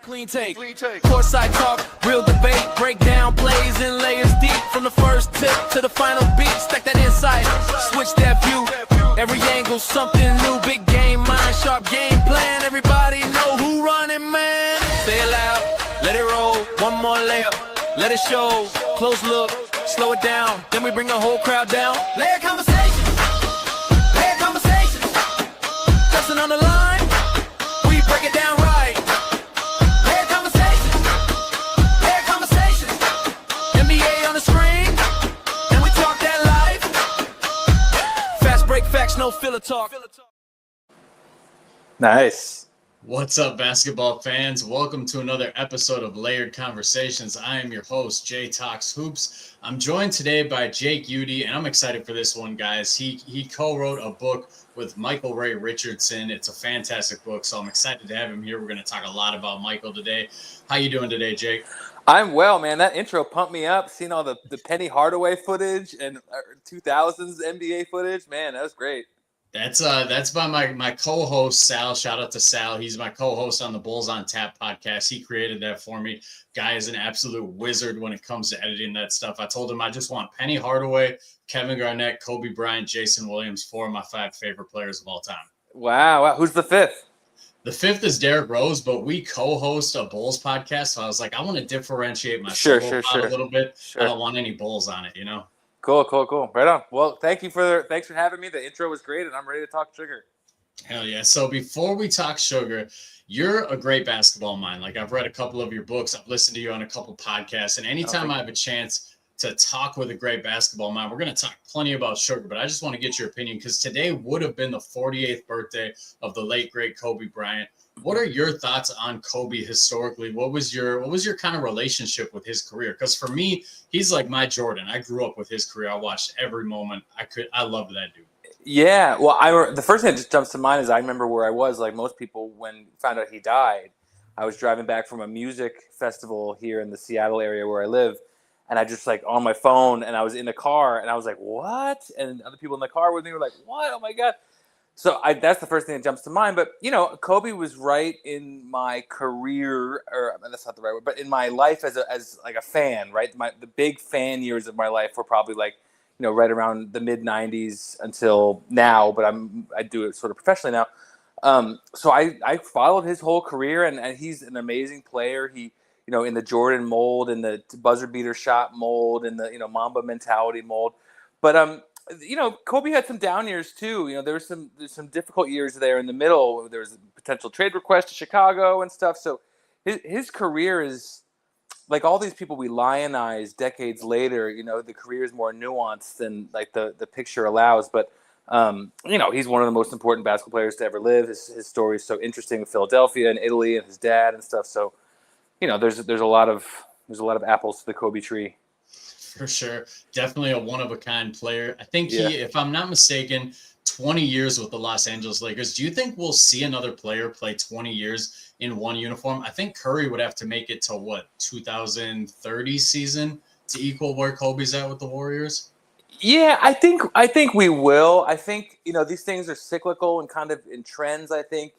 Clean take, courtside talk, real debate, break down plays and layers deep. From the first tip to the final beat, stack that insight, switch that view. Every angle, something new, big game, mind, sharp game plan. Everybody know who running, man. Say it loud, let it roll, one more layup, let it show. Close look, slow it down, then we bring the whole crowd down. Layer conversation, dressing on the line, we break it down right. No filler talk. Nice. What's up, basketball fans? Welcome to another episode of Layered Conversations. I am your host, Jay Talks Hoops. I'm joined today by Jake Uitti, and I'm excited for this one, guys. He co-wrote a book with Michael Ray Richardson. It's a fantastic book, so I'm excited to have him here. We're going to talk a lot about Michael today. How you doing today, Jake? I'm well, man. That intro pumped me up. Seeing all the Penny Hardaway footage and 2000s NBA footage, man, that was great. That's by my co-host, Sal. Shout out to Sal. He's my co-host on the Bulls on Tap podcast. He created that for me. Guy is an absolute wizard when it comes to editing that stuff. I told him I just want Penny Hardaway, Kevin Garnett, Kobe Bryant, Jason Williams, 4 of my 5 favorite players of all time. Wow. Who's the 5th? The 5th is Derrick Rose, but we co-host a Bulls podcast, so I was like, I want to differentiate my sure. a little bit. Sure. I don't want any Bulls on it, you know? Cool. Right on. Well, thanks for having me. The intro was great, and I'm ready to talk sugar. Hell yeah. So before we talk sugar, you're a great basketball mind. Like, I've read a couple of your books. I've listened to you on a couple podcasts, and anytime I have a chance to talk with a great basketball mind, we're going to talk plenty about sugar, but I just want to get your opinion because today would have been the 48th birthday of the late, great Kobe Bryant. What are your thoughts on Kobe historically? What was your kind of relationship with his career? Because for me, he's like my Jordan. I grew up with his career. I watched every moment. I loved that dude. Yeah. Well, the first thing that just jumps to mind is I remember where I was, like most people, when found out he died. I was driving back from a music festival here in the Seattle area where I live, and I just like on my phone, and I was in the car, and I was like, "What?" And other people in the car with me were like, "What? Oh my God!" So that's the first thing that jumps to mind. But, Kobe was right in my career, or that's not the right word, but in my life as like a fan, right? The big fan years of my life were probably like, right around the mid 90s until now, but I do it sort of professionally now. So I followed his whole career, and he's an amazing player. He, in the Jordan mold, in the buzzer beater shot mold, in the, Mamba mentality mold. But, Kobe had some down years too. There's some difficult years there in the middle. There was a potential trade request to Chicago and stuff. So his career is like all these people we lionize decades later. The career is more nuanced than like the picture allows. But he's one of the most important basketball players to ever live. His story is so interesting with Philadelphia and Italy and his dad and stuff. So there's a lot of apples to the Kobe tree. For sure. Definitely a one-of-a-kind player. I think if I'm not mistaken, 20 years with the Los Angeles Lakers. Do you think we'll see another player play 20 years in one uniform? I think Curry would have to make it to, 2030 season to equal where Kobe's at with the Warriors? Yeah, I think we will. I think, these things are cyclical and kind of in trends, I think.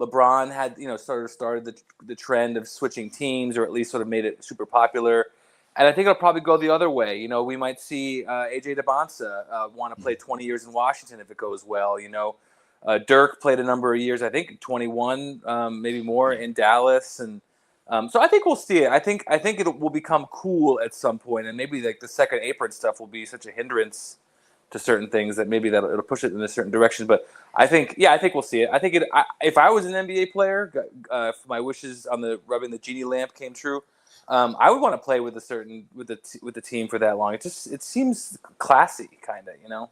LeBron had, sort of started the trend of switching teams, or at least sort of made it super popular. And I think it'll probably go the other way. We might see A.J. DeBonsa want to play 20 years in Washington if it goes well. Dirk played a number of years, I think 21, maybe more in Dallas. And so I think we'll see it. I think it will become cool at some point. And maybe like the second apron stuff will be such a hindrance to certain things that maybe it'll push it in a certain direction. But I think we'll see it. I think if I was an NBA player, if my wishes on rubbing the genie lamp came true, I would want to play with the team for that long. It seems classy, kind of,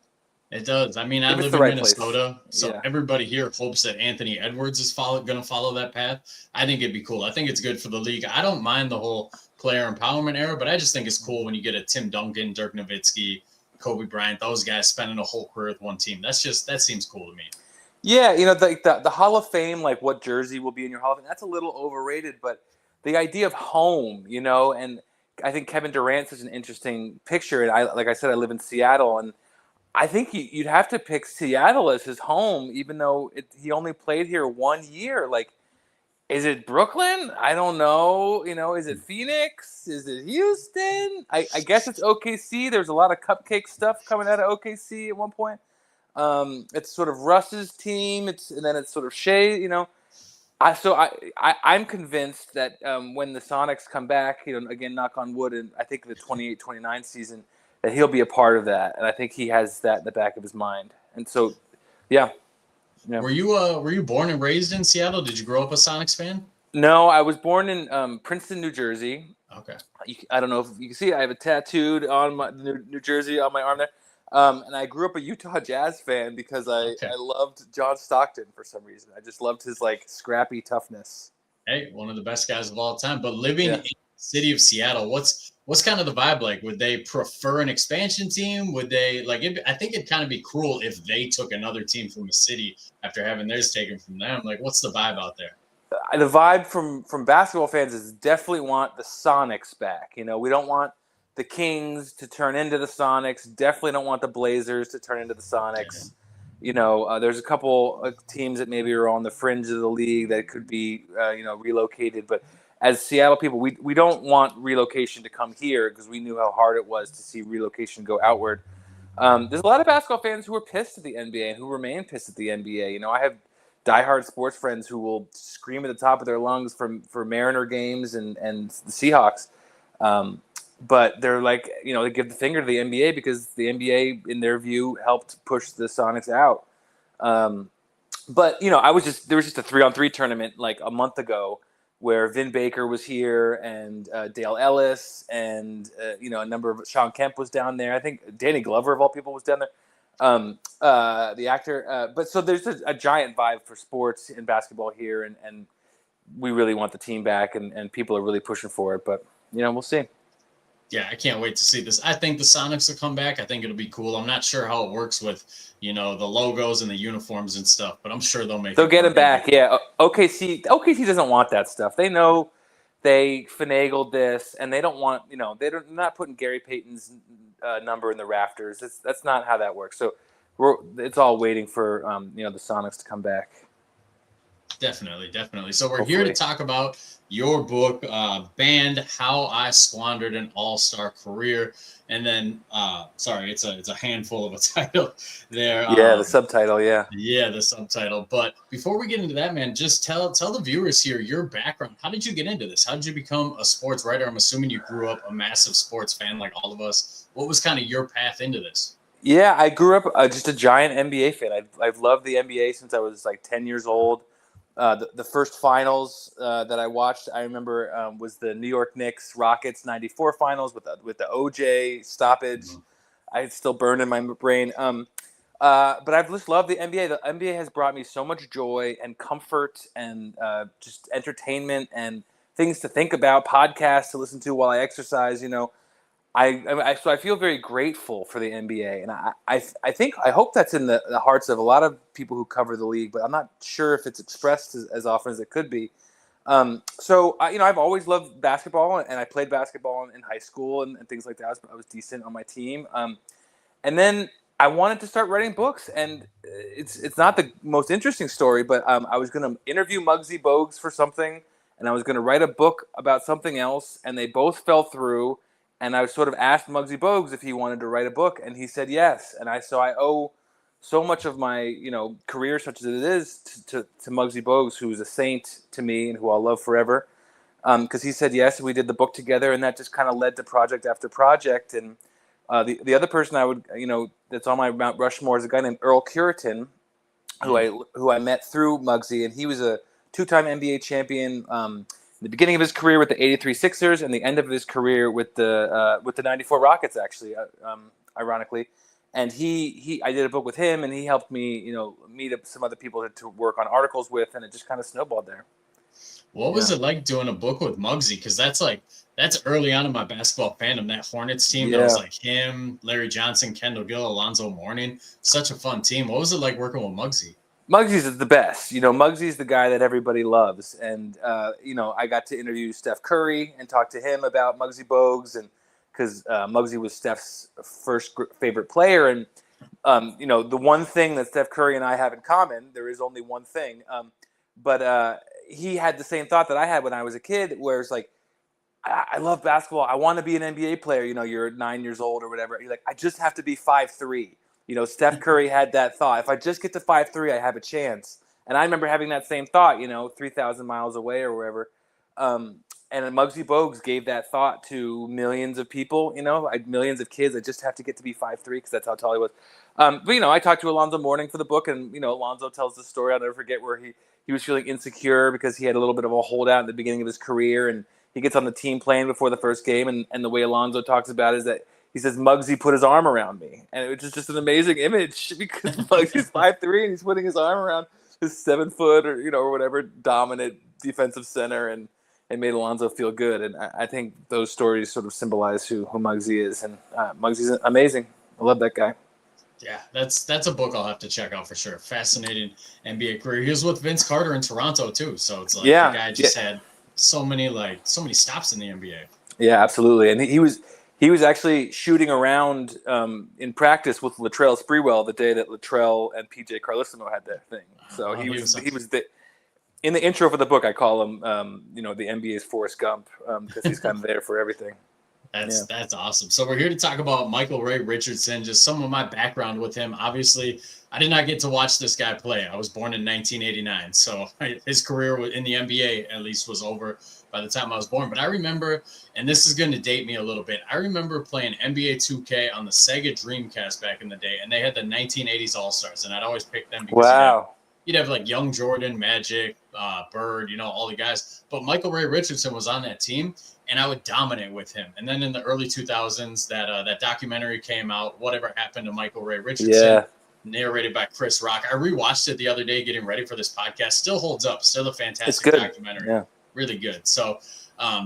It does. I mean, I live in Minnesota, so everybody here hopes that Anthony Edwards is going to follow that path. I think it'd be cool. I think it's good for the league. I don't mind the whole player empowerment era, but I just think it's cool when you get a Tim Duncan, Dirk Nowitzki, Kobe Bryant, those guys spending a whole career with one team. That seems cool to me. Yeah, the Hall of Fame, like what jersey will be in your Hall of Fame, that's a little overrated, but the idea of home, and I think Kevin Durant's such an interesting picture. And like I said, I live in Seattle, and I think you'd have to pick Seattle as his home, even though he only played here 1 year. Like, Is it Brooklyn? I don't know. Is it Phoenix? Is it Houston? I guess it's OKC. There's a lot of cupcake stuff coming out of OKC at one point. It's sort of Russ's team. And then it's sort of Shea. I'm convinced that when the Sonics come back, again, knock on wood, and I think the 28-29 season, that he'll be a part of that, and I think he has that in the back of his mind. And so, yeah. Were you born and raised in Seattle? Did you grow up a Sonics fan? No, I was born in Princeton, New Jersey. Okay. I don't know if you can see. I have a tattooed on my New Jersey on my arm there. And I grew up a Utah Jazz fan because I loved John Stockton for some reason. I just loved his scrappy toughness. Hey, one of the best guys of all time. But living in the city of Seattle, what's kind of the vibe like? Would they prefer an expansion team? Would they I think it'd kind of be cruel if they took another team from a city after having theirs taken from them. What's the vibe out there? The vibe from basketball fans is definitely want the Sonics back. We don't want the Kings to turn into the Sonics. Definitely don't want the Blazers to turn into the Sonics. There's a couple of teams that maybe are on the fringe of the league that could be, relocated. But as Seattle people, we don't want relocation to come here because we knew how hard it was to see relocation go outward. There's a lot of basketball fans who are pissed at the NBA and who remain pissed at the NBA. I have diehard sports friends who will scream at the top of their lungs for Mariner games and the Seahawks. But they're they give the finger to the NBA because the NBA, in their view, helped push the Sonics out. But there was just a 3-on-3 tournament a month ago where Vin Baker was here and Dale Ellis and a number of Sean Kemp was down there. I think Danny Glover of all people was down there. The actor. But so there's a giant vibe for sports in basketball here, and we really want the team back, and people are really pushing for it. But we'll see. Yeah, I can't wait to see this. I think the Sonics will come back. I think it'll be cool. I'm not sure how it works with, the logos and the uniforms and stuff, but I'm sure they'll get it back. Yeah. OKC doesn't want that stuff. They know they finagled this, and they don't want, they're not putting Gary Payton's number in the rafters. That's not how that works. So it's all waiting for, the Sonics to come back. Definitely. So we're here to talk about your book, Banned: How I Squandered an All-Star Career. And then, it's a handful of a title there. Yeah, the subtitle, yeah. Yeah, the subtitle. But before we get into that, man, just tell the viewers here your background. How did you get into this? How did you become a sports writer? I'm assuming you grew up a massive sports fan like all of us. What was kind of your path into this? Yeah, I grew up just a giant NBA fan. I've loved the NBA since I was 10 years old. The first finals that I watched, I remember, was the New York Knicks Rockets '94 finals with the OJ stoppage. It's still burned in my brain. But I've just loved the NBA. The NBA has brought me so much joy and comfort and just entertainment and things to think about, podcasts to listen to while I exercise. So I feel very grateful for the NBA, and I hope that's in the hearts of a lot of people who cover the league, but I'm not sure if it's expressed as often as it could be. I've always loved basketball, and I played basketball in high school and things like that. I was decent on my team, and then I wanted to start writing books, and it's not the most interesting story, but I was going to interview Muggsy Bogues for something, and I was going to write a book about something else, and they both fell through. And I sort of asked Muggsy Bogues if he wanted to write a book, and he said yes. And I owe so much of my career, such as it is, to Muggsy Bogues, who's a saint to me and who I'll love forever, because he said yes, and we did the book together, and that just kind of led to project after project. And the other person I would that's on my Mount Rushmore is a guy named Earl Curitan, who I met through Muggsy, and he was a 2-time NBA champion. The beginning of his career with the '83 Sixers and the end of his career with the '94 Rockets, actually, ironically. And I did a book with him, and he helped me, meet up some other people to work on articles with, and it just kind of snowballed there. What was it like doing a book with Muggsy? Because that's early on in my basketball fandom. That Hornets team that was him, Larry Johnson, Kendall Gill, Alonzo Mourning. Such a fun team. What was it like working with Muggsy? Muggsy's the best. Muggsy's the guy that everybody loves. And, I got to interview Steph Curry and talk to him about Muggsy Bogues, and because Muggsy was Steph's first favorite player. And, the one thing that Steph Curry and I have in common, there is only one thing. he had the same thought that I had when I was a kid, where it's like, I love basketball. I want to be an NBA player. You know, you're 9 years old or whatever. You're like, I just have to be 5'3". You know, Steph Curry had that thought. If I just get to 5'3", I have a chance. And I remember having that same thought, you know, 3,000 miles away or wherever. And Muggsy Bogues gave that thought to millions of people, you know, millions of kids. I just have to get to be 5'3", because that's how tall he was. But, you know, I talked to Alonzo Mourning for the book, and, you know, Alonzo tells the story. I'll never forget where he was feeling insecure because he had a little bit of a holdout at the beginning of his career, and he gets on the team plane before the first game, and the way Alonzo talks about it is that he says, Muggsy put his arm around me. And it was just an amazing image, because Muggsy's 5'3", and he's putting his arm around his 7 foot or, you know, or whatever dominant defensive center, and it made Alonzo feel good. And I think those stories sort of symbolize who Muggsy is. And Muggsy's amazing. I love that guy. Yeah, that's a book I'll have to check out for sure. Fascinating NBA career. He was with Vince Carter in Toronto too, so it's like the guy just had so many stops in the NBA. Yeah, absolutely. And he was actually shooting around in practice with Latrell Sprewell the day that Latrell and PJ Carlesimo had their thing. So he was in the intro for the book. I call him you know, the NBA's Forrest Gump, because he's kind of there for everything. That's awesome. So we're here to talk about Michael Ray Richardson, just some of my background with him. Obviously, I did not get to watch this guy play. I was born in 1989, so his career in the NBA at least was over by the time I was born. But I remember, and this is going to date me a little bit, I remember playing NBA 2K on the Sega Dreamcast back in the day, and they had the 1980s All-Stars, and I'd always pick them because you'd have like Young Jordan, Magic, Bird, you know, all the guys. But Michael Ray Richardson was on that team, and I would dominate with him. And then in the early 2000s, that documentary came out, Whatever Happened to Michael Ray Richardson, narrated by Chris Rock. I rewatched it the other day getting ready for this podcast. Still holds up. Still a fantastic documentary. Yeah. Really good. So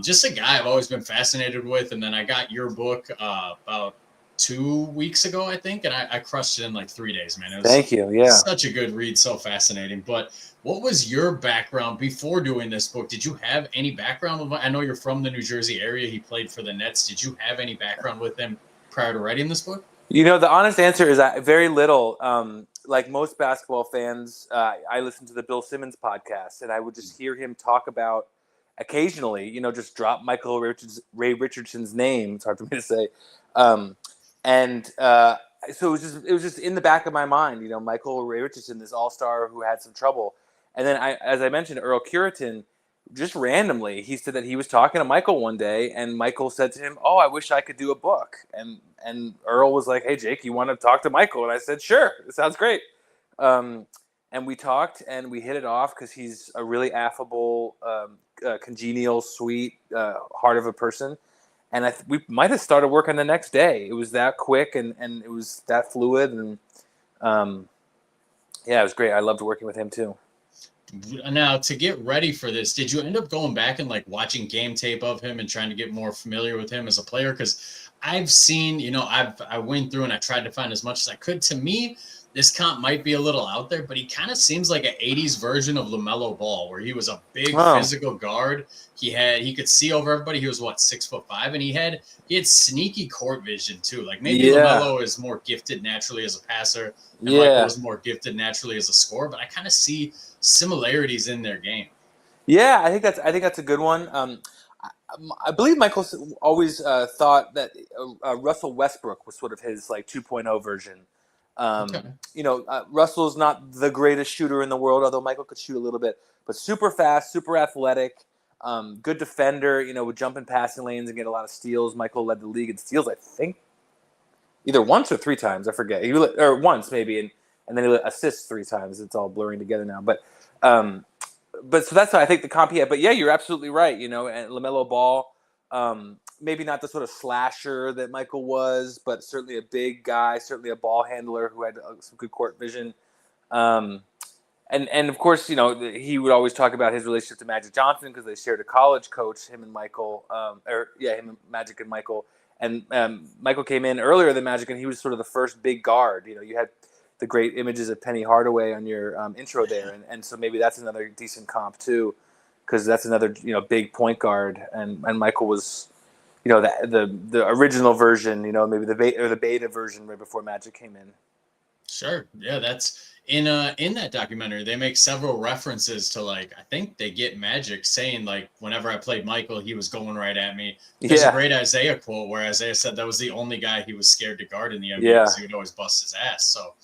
just a guy I've always been fascinated with. And then I got your book about 2 weeks ago, I think, and I crushed it in like 3 days, man. It was Thank you. Yeah. Such a good read. So fascinating. But what was your background before doing this book? Did you have any background with I know you're from the New Jersey area. He played for the Nets. Did you have any background with him prior to writing this book? You know, the honest answer is very little. Like most basketball fans, I listened to the Bill Simmons podcast, and I would just hear him talk about occasionally, you know, just drop Michael Ray Richardson's name. It's hard for me to say. So it was just in the back of my mind, you know, Michael Ray Richardson, this all-star who had some trouble. And then as I mentioned, Earl Curitan, just randomly, he said that he was talking to Michael one day, and Michael said to him, "Oh, I wish I could do a book." And Earl was like, "Hey, Jake, you want to talk to Michael?" And I said, "Sure, it sounds great." And we talked, and we hit it off because he's a really affable, congenial, sweet, heart of a person. And we might have started working the next day. It was that quick, and it was that fluid, and it was great. I loved working with him too. Now, to get ready for this, did you end up going back and like watching game tape of him and trying to get more familiar with him as a player? Because I've seen, you know, I went through and I tried to find as much as I could. To me, this comp might be a little out there, but he kind of seems like an 80s version of LaMelo Ball, where he was a big physical guard. He could see over everybody. He was 6'5", and he had sneaky court vision too. Like maybe LaMelo is more gifted naturally as a passer, and Michael is more gifted naturally as a scorer. But I kind of see similarities in their game. Yeah, I think that's a good one. I believe Michael always thought that Russell Westbrook was sort of his like 2.0 version. You know, Russell's not the greatest shooter in the world, although Michael could shoot a little bit, but super fast, super athletic, good defender, you know, would jump in passing lanes and get a lot of steals. Michael led the league in steals, I think, either once or 3 times. I forget. Or once maybe, and then he assists 3 times. It's all blurring together now. But so that's how I think the comp he had. But yeah, you're absolutely right. You know, and LaMelo Ball, maybe not the sort of slasher that Michael was, but certainly a big guy, certainly a ball handler who had some good court vision. And of course, you know, he would always talk about his relationship to Magic Johnson because they shared a college coach, him and Michael, him and Magic and Michael. And Michael came in earlier than Magic, and he was sort of the first big guard. You know, you had the great images of Penny Hardaway on your intro there, and so maybe that's another decent comp too, because that's another, you know, big point guard, and Michael was, you know, the original version, you know, maybe the beta version right before Magic came in. Sure. Yeah, that's in that documentary, they make several references to, like, I think they get Magic saying, like, whenever I played Michael, he was going right at me. There's a great Isaiah quote where Isaiah said that was the only guy he was scared to guard in the NBA because he would always bust his ass. So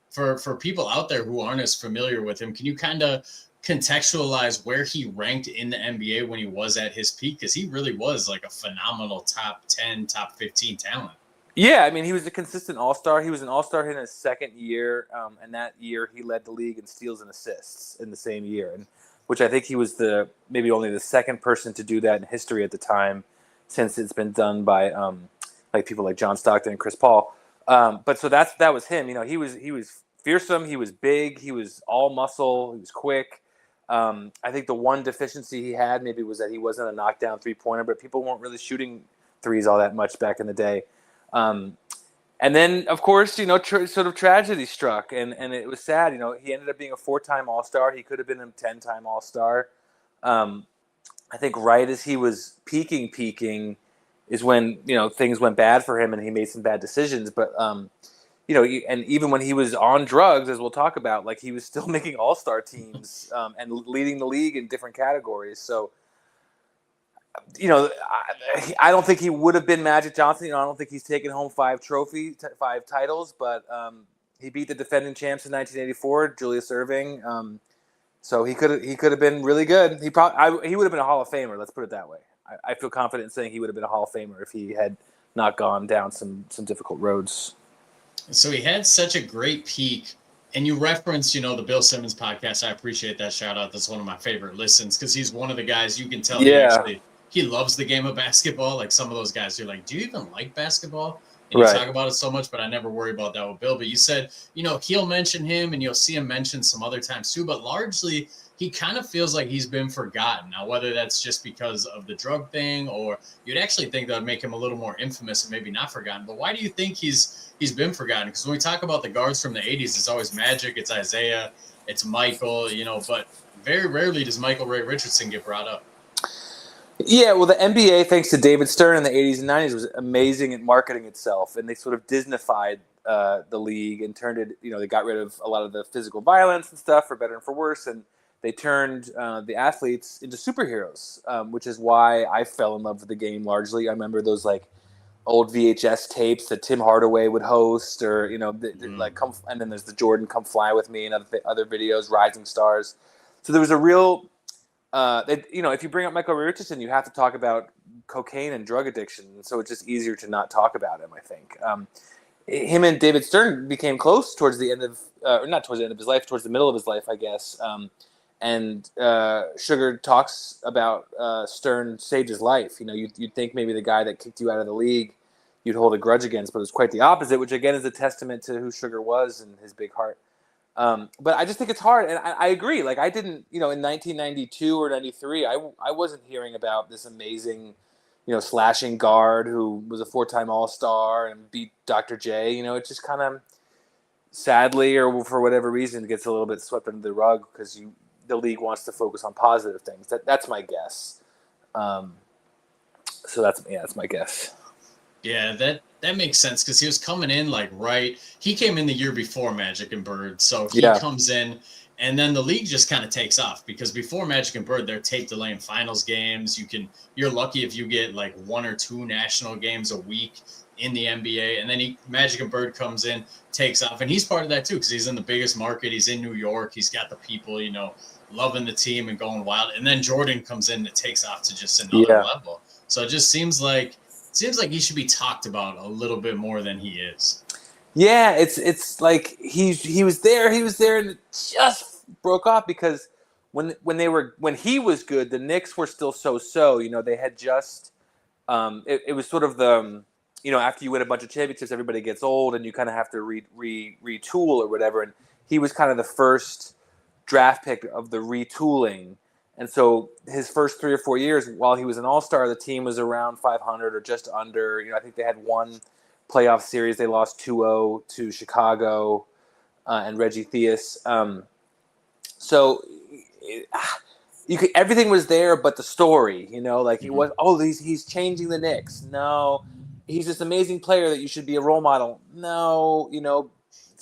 for people out there who aren't as familiar with him, can you kind of contextualize where he ranked in the NBA when he was at his peak? Because he really was like a phenomenal top 10, top 15 talent. Yeah, I mean, he was a consistent all-star. He was an all-star in his second year, and that year he led the league in steals and assists in the same year, and which I think he was maybe only the second person to do that in history at the time, since it's been done by like people like John Stockton and Chris Paul. But so that was him. You know, he was fearsome. He was big. He was all muscle. He was quick. I think the one deficiency he had maybe was that he wasn't a knockdown three-pointer, but people weren't really shooting threes all that much back in the day. And then, of course, you know, sort of tragedy struck, and it was sad. You know, he ended up being a 4-time All-Star. He could have been a 10-time All-Star. I think right as he was peaking is when, you know, things went bad for him and he made some bad decisions. But, you know, and even when he was on drugs, as we'll talk about, like, he was still making All-Star teams and leading the league in different categories. So, you know, I don't think he would have been Magic Johnson. You know, I don't think he's taken home 5 titles, but he beat the defending champs in 1984, Julius Erving. So he could have been really good. He would have been a Hall of Famer. Let's put it that way. I feel confident in saying he would have been a Hall of Famer if he had not gone down some difficult roads. So he had such a great peak. And you referenced, you know, the Bill Simmons podcast. I appreciate that shout out. That's one of my favorite listens because he's one of the guys you can tell he loves the game of basketball. Like some of those guys, you're like, do you even like basketball? And you talk about it so much, but I never worry about that with Bill. But you said, you know, he'll mention him and you'll see him mentioned some other times too. But largely, he kind of feels like he's been forgotten. Now, whether that's just because of the drug thing or you'd actually think that would make him a little more infamous and maybe not forgotten. But why do you think he's been forgotten? Because when we talk about the guards from the 80s, it's always Magic, it's Isaiah, it's Michael, you know, but very rarely does Michael Ray Richardson get brought up. Yeah, well, the NBA, thanks to David Stern in the 80s and 90s, was amazing at marketing itself, and they sort of Disneyfied the league and turned it, you know, they got rid of a lot of the physical violence and stuff, for better and for worse, and they turned the athletes into superheroes, which is why I fell in love with the game largely. I remember those, like, old VHS tapes that Tim Hardaway would host, or, you know, like, and then there's the Jordan Come Fly With Me and other videos, Rising Stars. So there was a real... you know, if you bring up Michael Ray Richardson, you have to talk about cocaine and drug addiction, so it's just easier to not talk about him, I think. Him and David Stern became close towards the end of, or not towards the end of his life, towards the middle of his life, I guess. And Sugar talks about Stern saved his life. You know, you'd think maybe the guy that kicked you out of the league you'd hold a grudge against, but it was quite the opposite, which again is a testament to who Sugar was and his big heart. But I just think it's hard, and I agree. Like, I didn't, you know, in 1992 or 93, I wasn't hearing about this amazing, you know, slashing guard who was a 4-time All-Star and beat Dr. J. You know, it just kind of, sadly, or for whatever reason, gets a little bit swept under the rug because the league wants to focus on positive things. That's my guess. So that's my guess. Yeah, that makes sense because he was coming in he came in the year before Magic and Bird, so he comes in, and then the league just kind of takes off because before Magic and Bird, they're tape delaying finals games. You're lucky if you get like 1 or 2 national games a week in the NBA, and then Magic and Bird comes in, takes off, and he's part of that too because he's in the biggest market. He's in New York. He's got the people, you know, loving the team and going wild, and then Jordan comes in and it takes off to just another level. So it just seems like he should be talked about a little bit more than he is. Yeah, it's like he was there and it just broke off because when he was good, the Knicks were still so. You know, they had just it was sort of the, you know, after you win a bunch of championships, everybody gets old and you kind of have to retool or whatever. And he was kind of the first draft pick of the retooling. And so his first 3 or 4 years, while he was an All-Star, the team was around 500 or just under. You know, I think they had one playoff series. They lost 2-0 to Chicago and Reggie Theus. So everything was there, but the story, you know, like it was, he's changing the Knicks. No, he's this amazing player that you should be a role model. No, you know,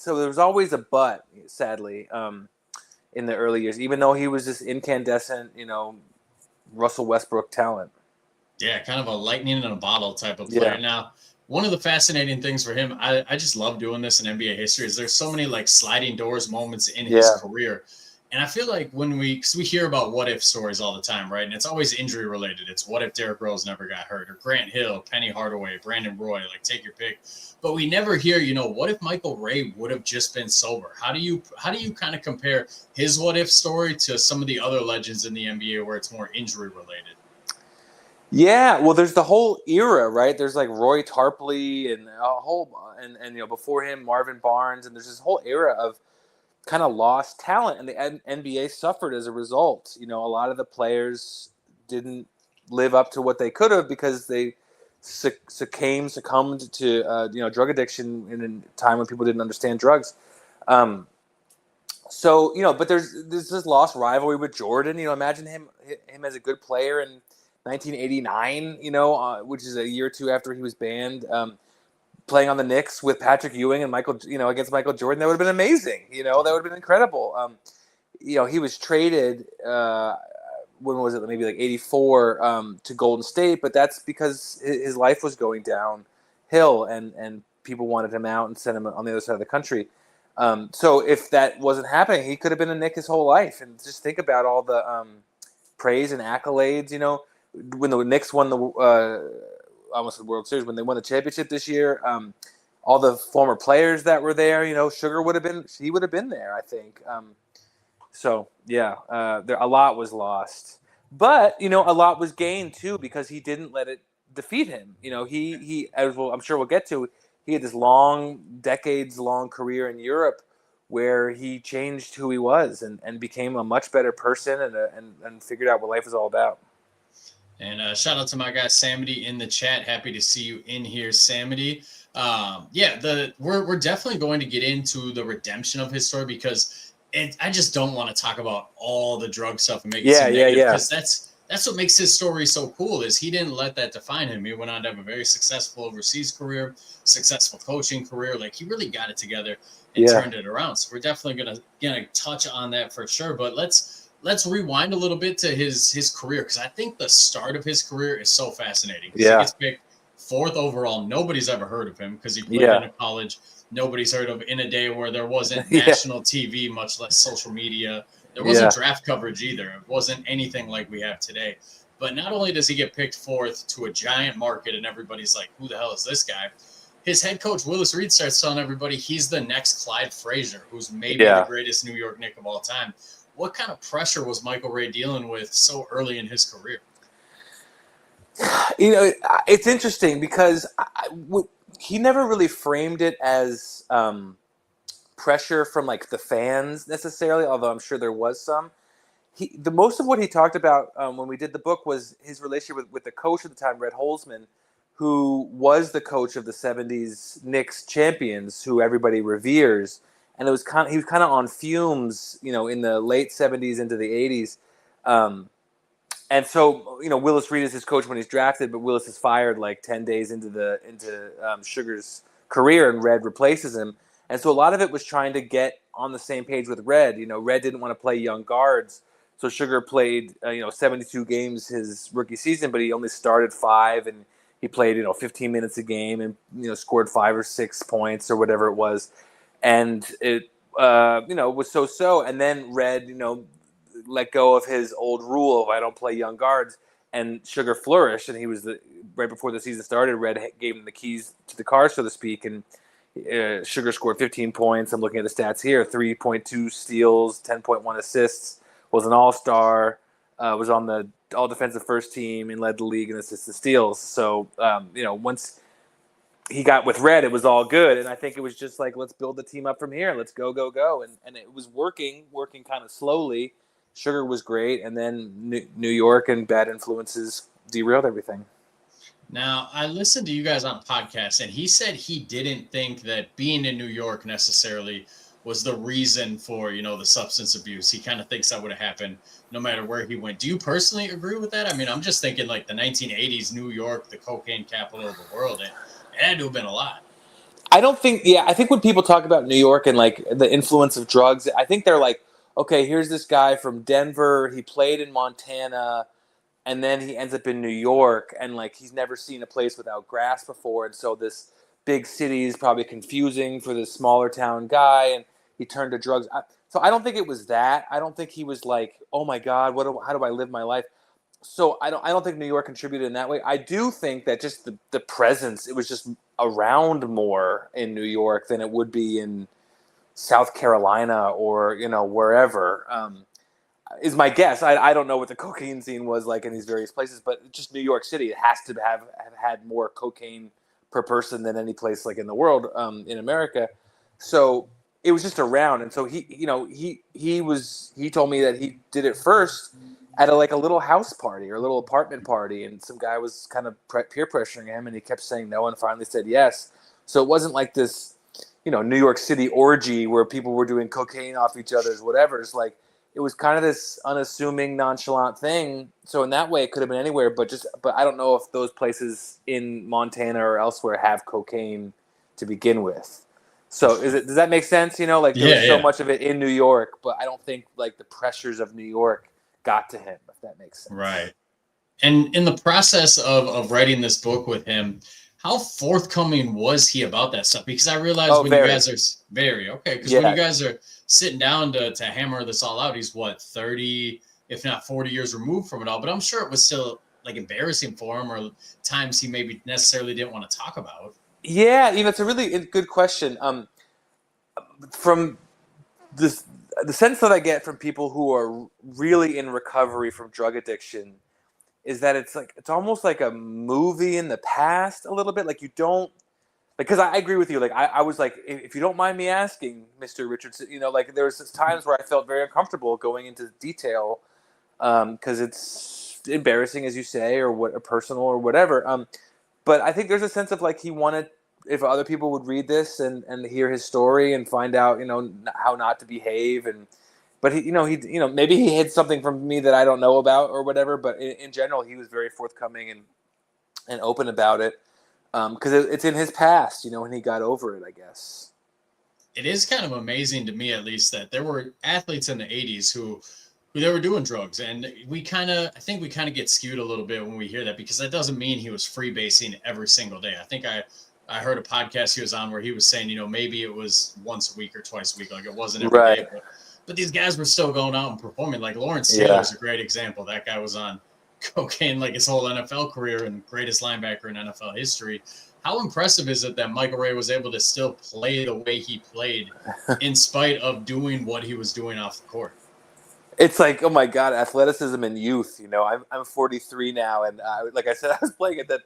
so there was always a but, sadly, in the early years, even though he was this incandescent, Russell Westbrook talent. Yeah, kind of a lightning in a bottle type of player. Yeah. Now, one of the fascinating things for him, I just love doing this in NBA history, is there's so many like sliding doors moments in his career. And I feel like because we hear about what if stories all the time, right? And it's always injury related. It's what if Derrick Rose never got hurt, or Grant Hill, Penny Hardaway, Brandon Roy, like take your pick. But we never hear, what if Michael Ray would have just been sober? How do you kind of compare his what if story to some of the other legends in the NBA where it's more injury related? Yeah, well, there's the whole era, right? There's like Roy Tarpley and a whole, and before him Marvin Barnes, and there's this whole era of kind of lost talent, and the NBA suffered as a result. A lot of the players didn't live up to what they could have because they succumbed to drug addiction in a time when people didn't understand drugs. But there's this lost rivalry with Jordan. Imagine him as a good player in 1989, which is a year or two after he was banned, playing on the Knicks with Patrick Ewing and against Michael Jordan. That would have been amazing. That would have been incredible. He was traded, when was it? Maybe like 84, to Golden State, but that's because his life was going downhill and people wanted him out and sent him on the other side of the country. So if that wasn't happening, he could have been a Knick his whole life. And just think about all the praise and accolades, when the Knicks won almost the World Series, when they won the championship this year, all the former players that were there, Sugar would have been there, I think. A lot was lost, but a lot was gained too because he didn't let it defeat him. He as well, I'm sure we'll get to. He had this decades-long career in Europe where he changed who he was and became a much better person and figured out what life is all about. And shout out to my guy Samity in the chat. Happy to see you in here, Samity. We're definitely going to get into the redemption of his story because I just don't want to talk about all the drug stuff and make it seem negative because that's what makes his story so cool is he didn't let that define him. He went on to have a very successful overseas career, successful coaching career. Like he really got it together and turned it around. So we're definitely gonna touch on that for sure. But let's rewind a little bit to his career because I think the start of his career is so fascinating. He gets picked 4th overall. Nobody's ever heard of him because he played in a college. Nobody's heard of in a day where there wasn't national TV, much less social media. There wasn't draft coverage either. It wasn't anything like we have today. But not only does he get picked 4th to a giant market and everybody's like, who the hell is this guy? His head coach, Willis Reed, starts telling everybody he's the next Clyde Frazier, who's maybe the greatest New York Knick of all time. What kind of pressure was Michael Ray dealing with so early in his career? It's interesting because he never really framed it as pressure from like the fans necessarily, although I'm sure there was some. The most of what he talked about when we did the book was his relationship with the coach at the time, Red Holzman, who was the coach of the 70s Knicks champions, who everybody reveres. And he was kind of on fumes, in the late 70s into the 80s. And so, Willis Reed is his coach when he's drafted, but Willis is fired like 10 days into Sugar's career, and Red replaces him. And so a lot of it was trying to get on the same page with Red. Red didn't want to play young guards, so Sugar played 72 games his rookie season, but he only started 5, and he played 15 minutes a game, and scored 5 or 6 points or whatever it was, and it was so. And then Red let go of his old rule of I don't play young guards, and Sugar flourished, and he was right before the season started. Red gave him the keys to the car, so to speak, and Sugar scored 15 points. I'm looking at the stats here: 3.2 steals, 10.1 assists. Was an all-star. Was on the all-defensive first team and led the league in assists and steals. So once he got with Red, it was all good, and I think it was just like let's build the team up from here. Let's go, and it was working kind of slowly. Sugar was great, and then New York and bad influences derailed everything. Now, I listened to you guys on a podcast, and he said he didn't think that being in New York necessarily was the reason for, the substance abuse. He kind of thinks that would have happened no matter where he went. Do you personally agree with that? I mean, I'm just thinking like the 1980s New York, the cocaine capital of the world. It had to have been a lot. I don't think. Yeah, I think when people talk about New York and like the influence of drugs, I think they're like, okay, here's this guy from Denver. He played in Montana, and then he ends up in New York, and like he's never seen a place without grass before, and so this big city is probably confusing for this smaller town guy, and he turned to drugs. So I don't think it was that. I don't think he was like, oh my God, how do I live my life? So I don't think New York contributed in that way. I do think that just the presence, it was just around more in New York than it would be in South Carolina or wherever. Is my guess. I don't know what the cocaine scene was like in these various places, but just New York City, it has to have had more cocaine per person than any place like in the world, in America. So it was just around, and so he told me that he did it first at a little house party or a little apartment party, and some guy was kind of peer pressuring him, and he kept saying no, and finally said yes. So it wasn't like this, New York City orgy where people were doing cocaine off each other's whatever. It's like it was kind of this unassuming, nonchalant thing. So in that way, it could have been anywhere, but I don't know if those places in Montana or elsewhere have cocaine to begin with. So does that make sense? Like there was so much of it in New York, but I don't think like the pressures of New York got to him, if that makes sense. Right. And in the process of writing this book with him, how forthcoming was he about that stuff? Because I realized you guys are very okay. Because when you guys are sitting down to hammer this all out, he's 30, if not 40 years removed from it all. But I'm sure it was still like embarrassing for him, or times he maybe necessarily didn't want to talk about. Yeah, it's a really good question. From the sense that I get from people who are really in recovery from drug addiction is that it's almost like a movie in the past a little bit. Like you don't, because I agree with you. Like I was like, if you don't mind me asking, Mr. Richardson, like there was times where I felt very uncomfortable going into detail because it's embarrassing, as you say, or personal or whatever. But I think there's a sense of like he wanted, if other people would read this and hear his story and find out, how not to behave, but he maybe he hid something from me that I don't know about or whatever. But in general, he was very forthcoming and open about it because it's in his past, when he got over it, I guess. It is kind of amazing to me, at least, that there were athletes in the 80s who they were doing drugs, and I think we kind of get skewed a little bit when we hear that, because that doesn't mean he was freebasing every single day. I think I heard a podcast he was on where he was saying, maybe it was once a week or twice a week, like it wasn't every day. But these guys were still going out and performing. Like Lawrence Taylor is a great example. That guy was on cocaine like his whole NFL career and greatest linebacker in NFL history. How impressive is it that Michael Ray was able to still play the way he played in spite of doing what he was doing off the court? It's like, oh my God, athleticism and youth. I'm 43 now, and like I said, I was playing at that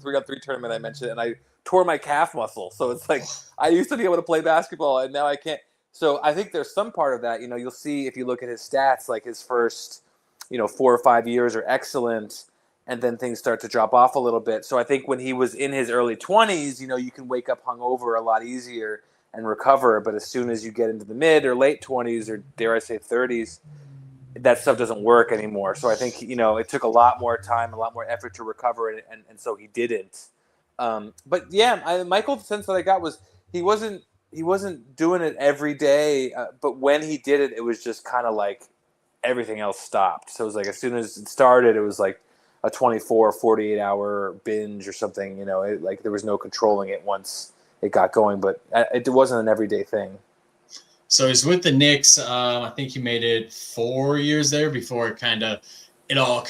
3-on-3 tournament I mentioned, and I tore my calf muscle. So it's like I used to be able to play basketball, and now I can't. So I think there's some part of that. You'll see if you look at his stats, like his first, 4 or 5 years are excellent, and then things start to drop off a little bit. So I think when he was in his early 20s, you can wake up hungover a lot easier and recover. But as soon as you get into the mid or late 20s, or dare I say 30s, that stuff doesn't work anymore. So I think, it took a lot more time, a lot more effort to recover, and so he didn't. But yeah, Michael's sense that I got was he wasn't doing it every day, but when he did it, it was just kind of like everything else stopped. So it was like as soon as it started, it was like a 24, 48 hour binge or something. Like there was no controlling it once it got going, but it wasn't an everyday thing. So he's with the Knicks. I think he made it 4 years there before it all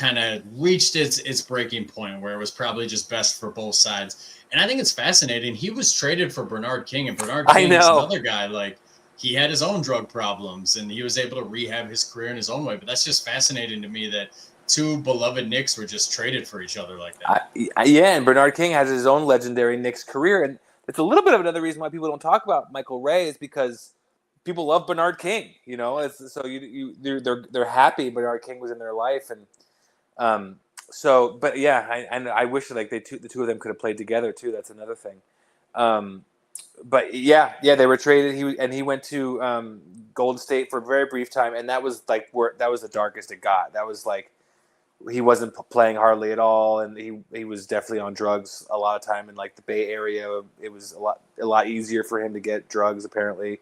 reached its breaking point, where it was probably just best for both sides. And I think it's fascinating. He was traded for Bernard King, and Bernard King is another guy. Like he had his own drug problems, and he was able to rehab his career in his own way. But that's just fascinating to me that two beloved Knicks were just traded for each other like that. And Bernard King has his own legendary Knicks career, and it's a little bit of another reason why people don't talk about Michael Ray is because people love Bernard King, so they're happy Bernard King was in their life, and but yeah, I wish like the two of them could have played together too. That's another thing. But yeah, they were traded. He went to Golden State for a very brief time, and that was like that was the darkest it got. That was like he wasn't playing hardly at all, and he was definitely on drugs a lot of time in like the Bay Area. It was a lot easier for him to get drugs apparently.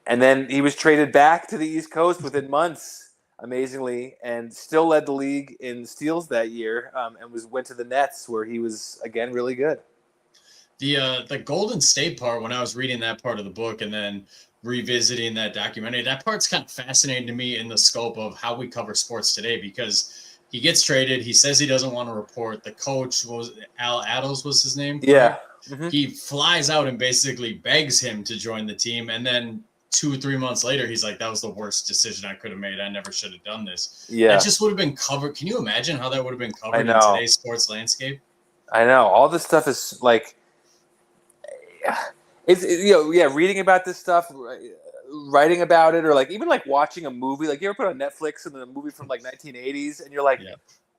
And then he was traded back to the East Coast within months, amazingly, and still led the league in steals that year, and went to the Nets where he was again really good. The Golden State part, when I was reading that part of the book and then revisiting that documentary, that part's kind of fascinating to me in the scope of how we cover sports today, because he gets traded. He says he doesn't want to report. The coach, Al Attles was his name? Yeah. Mm-hmm. He flies out and basically begs him to join the team. And then 2 or 3 months later, he's like, that was the worst decision I could have made. I never should have done this. Yeah. That just would have been covered. Can you imagine how that would have been covered in today's sports landscape? I know. All this stuff is like, reading about this stuff, writing about it, or like even like watching a movie. Like you ever put on Netflix and then a movie from like 1980s, and you're like,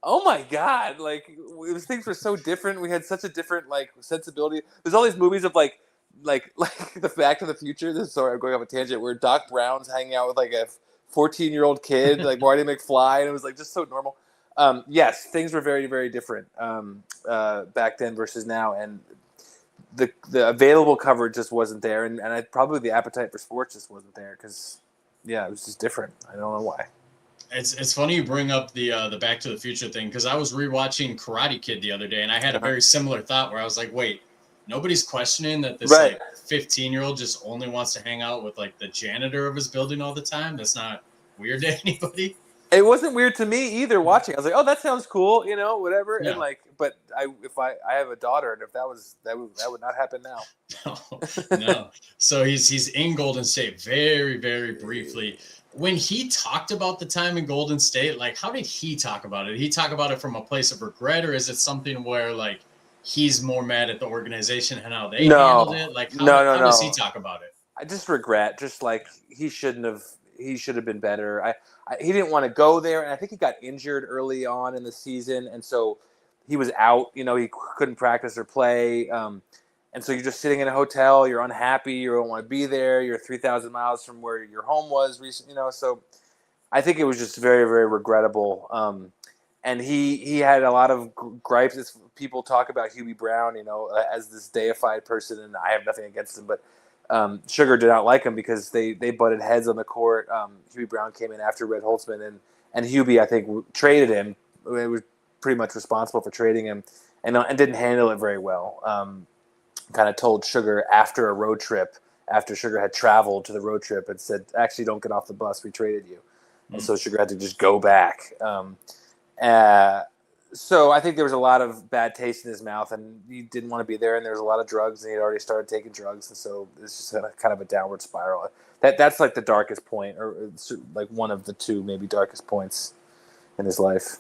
oh my god, like things were so different. We had such a different like sensibility. There's all these movies of like the Back to the Future. Sorry, I'm going off a tangent. Where Doc Brown's hanging out with like a 14-year-old kid, like Marty McFly, and it was like just so normal. Yes, things were very, very different back then versus now, and the available coverage just wasn't there, and probably the appetite for sports just wasn't there because, it was just different. I don't know why. It's funny you bring up the Back to the Future thing, because I was rewatching Karate Kid the other day, and I had a very similar thought where I was like, wait, nobody's questioning that this like 15-year-old just only wants to hang out with like the janitor of his building all the time. That's not weird to anybody. It wasn't weird to me either watching. I was like, oh, that sounds cool, whatever. Yeah. And like, but if I have a daughter, and if that would not happen now. No. So he's in Golden State very, very briefly. When he talked about the time in Golden State, like how did he talk about it? Did he talk about it from a place of regret, or is it something where like he's more mad at the organization and how they handled it? Like how does he talk about it? I just regret, just like he should have been better. He didn't want to go there, and I think he got injured early on in the season, and so he was out. He couldn't practice or play, and so you're just sitting in a hotel. You're unhappy. You don't want to be there. You're 3,000 miles from where your home was recently. So I think it was just very, very regrettable. And he had a lot of gripes. As people talk about Hubie Brown, as this deified person, and I have nothing against him, but Sugar did not like him because they butted heads on the court. Hubie Brown came in after Red Holtzman, and Hubie, I think, traded him. It was pretty much responsible for trading him, and didn't handle it very well. Kind of told Sugar after a road trip, after Sugar had traveled to the road trip, and said, actually, don't get off the bus. We traded you. And so Sugar had to just go back. So I think there was a lot of bad taste in his mouth, and he didn't want to be there, and there was a lot of drugs, and he had already started taking drugs, and so it's just kind of a downward spiral. That's like the darkest point, or like one of the two maybe darkest points in his life.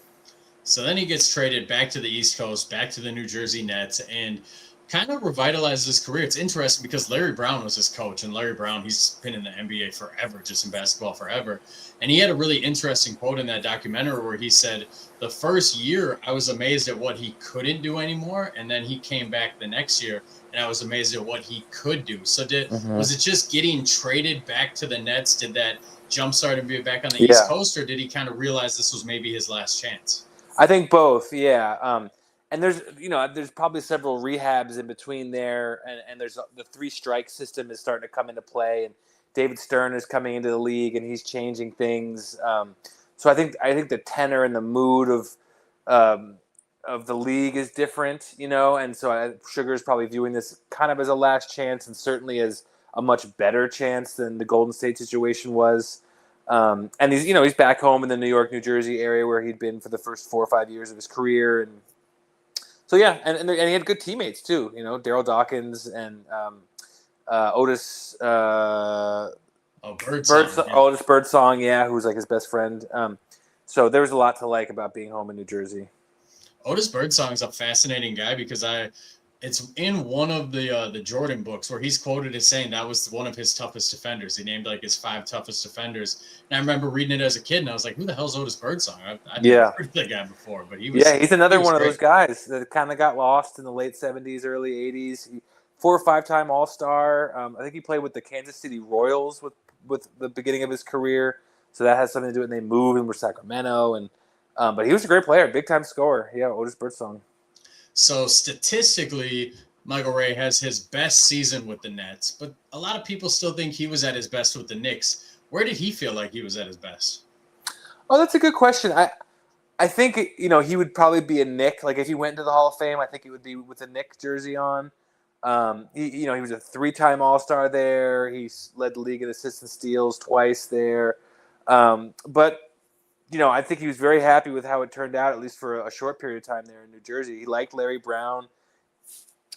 So then he gets traded back to the East Coast, back to the New Jersey Nets, and kind of revitalized his career. It's interesting because Larry Brown was his coach, and Larry Brown, he's been in the NBA forever, just in basketball forever. And he had a really interesting quote in that documentary where he said, the first year I was amazed at what he couldn't do anymore, and then he came back the next year and I was amazed at what he could do. So was it just getting traded back to the Nets? Did that jumpstart him back on the East Coast, or did he kind of realize this was maybe his last chance? I think both, yeah. And there's probably several rehabs in between there, and there's the 3-strike system is starting to come into play, and David Stern is coming into the league, and he's changing things. So I think the tenor and the mood of the league is different, and so Sugar is probably viewing this kind of as a last chance, and certainly as a much better chance than the Golden State situation was. And he's back home in the New York, New Jersey area where he'd been for the first 4 or 5 years of his career, and so yeah, and he had good teammates too. Daryl Dawkins and Otis. Otis Birdsong, who was like his best friend. So there was a lot to like about being home in New Jersey. Otis Birdsong is a fascinating guy because it's in one of the Jordan books where he's quoted as saying that was one of his toughest defenders. He named like his 5 toughest defenders. And I remember reading it as a kid, and I was like, who the hell's Otis Birdsong? I'd never heard of that guy before, but he was. Yeah, he's another one of those guys that kind of got lost in the late 70s, early 80s. 4 or 5-time All-Star. I think he played with the Kansas City Royals with the beginning of his career. So that has something to do with it. And they moved and were Sacramento. And But he was a great player, big time scorer. Yeah, Otis Birdsong. So statistically, Michael Ray has his best season with the Nets, but a lot of people still think he was at his best with the Knicks. Where did he feel like he was at his best? Oh, that's a good question. I think he would probably be a Knick. Like if he went into the Hall of Fame, I think he would be with a Knick jersey on. He was a 3-time All-Star there. He led the league in assists and steals twice there. But I think he was very happy with how it turned out, at least for a short period of time there in New Jersey. He liked Larry Brown.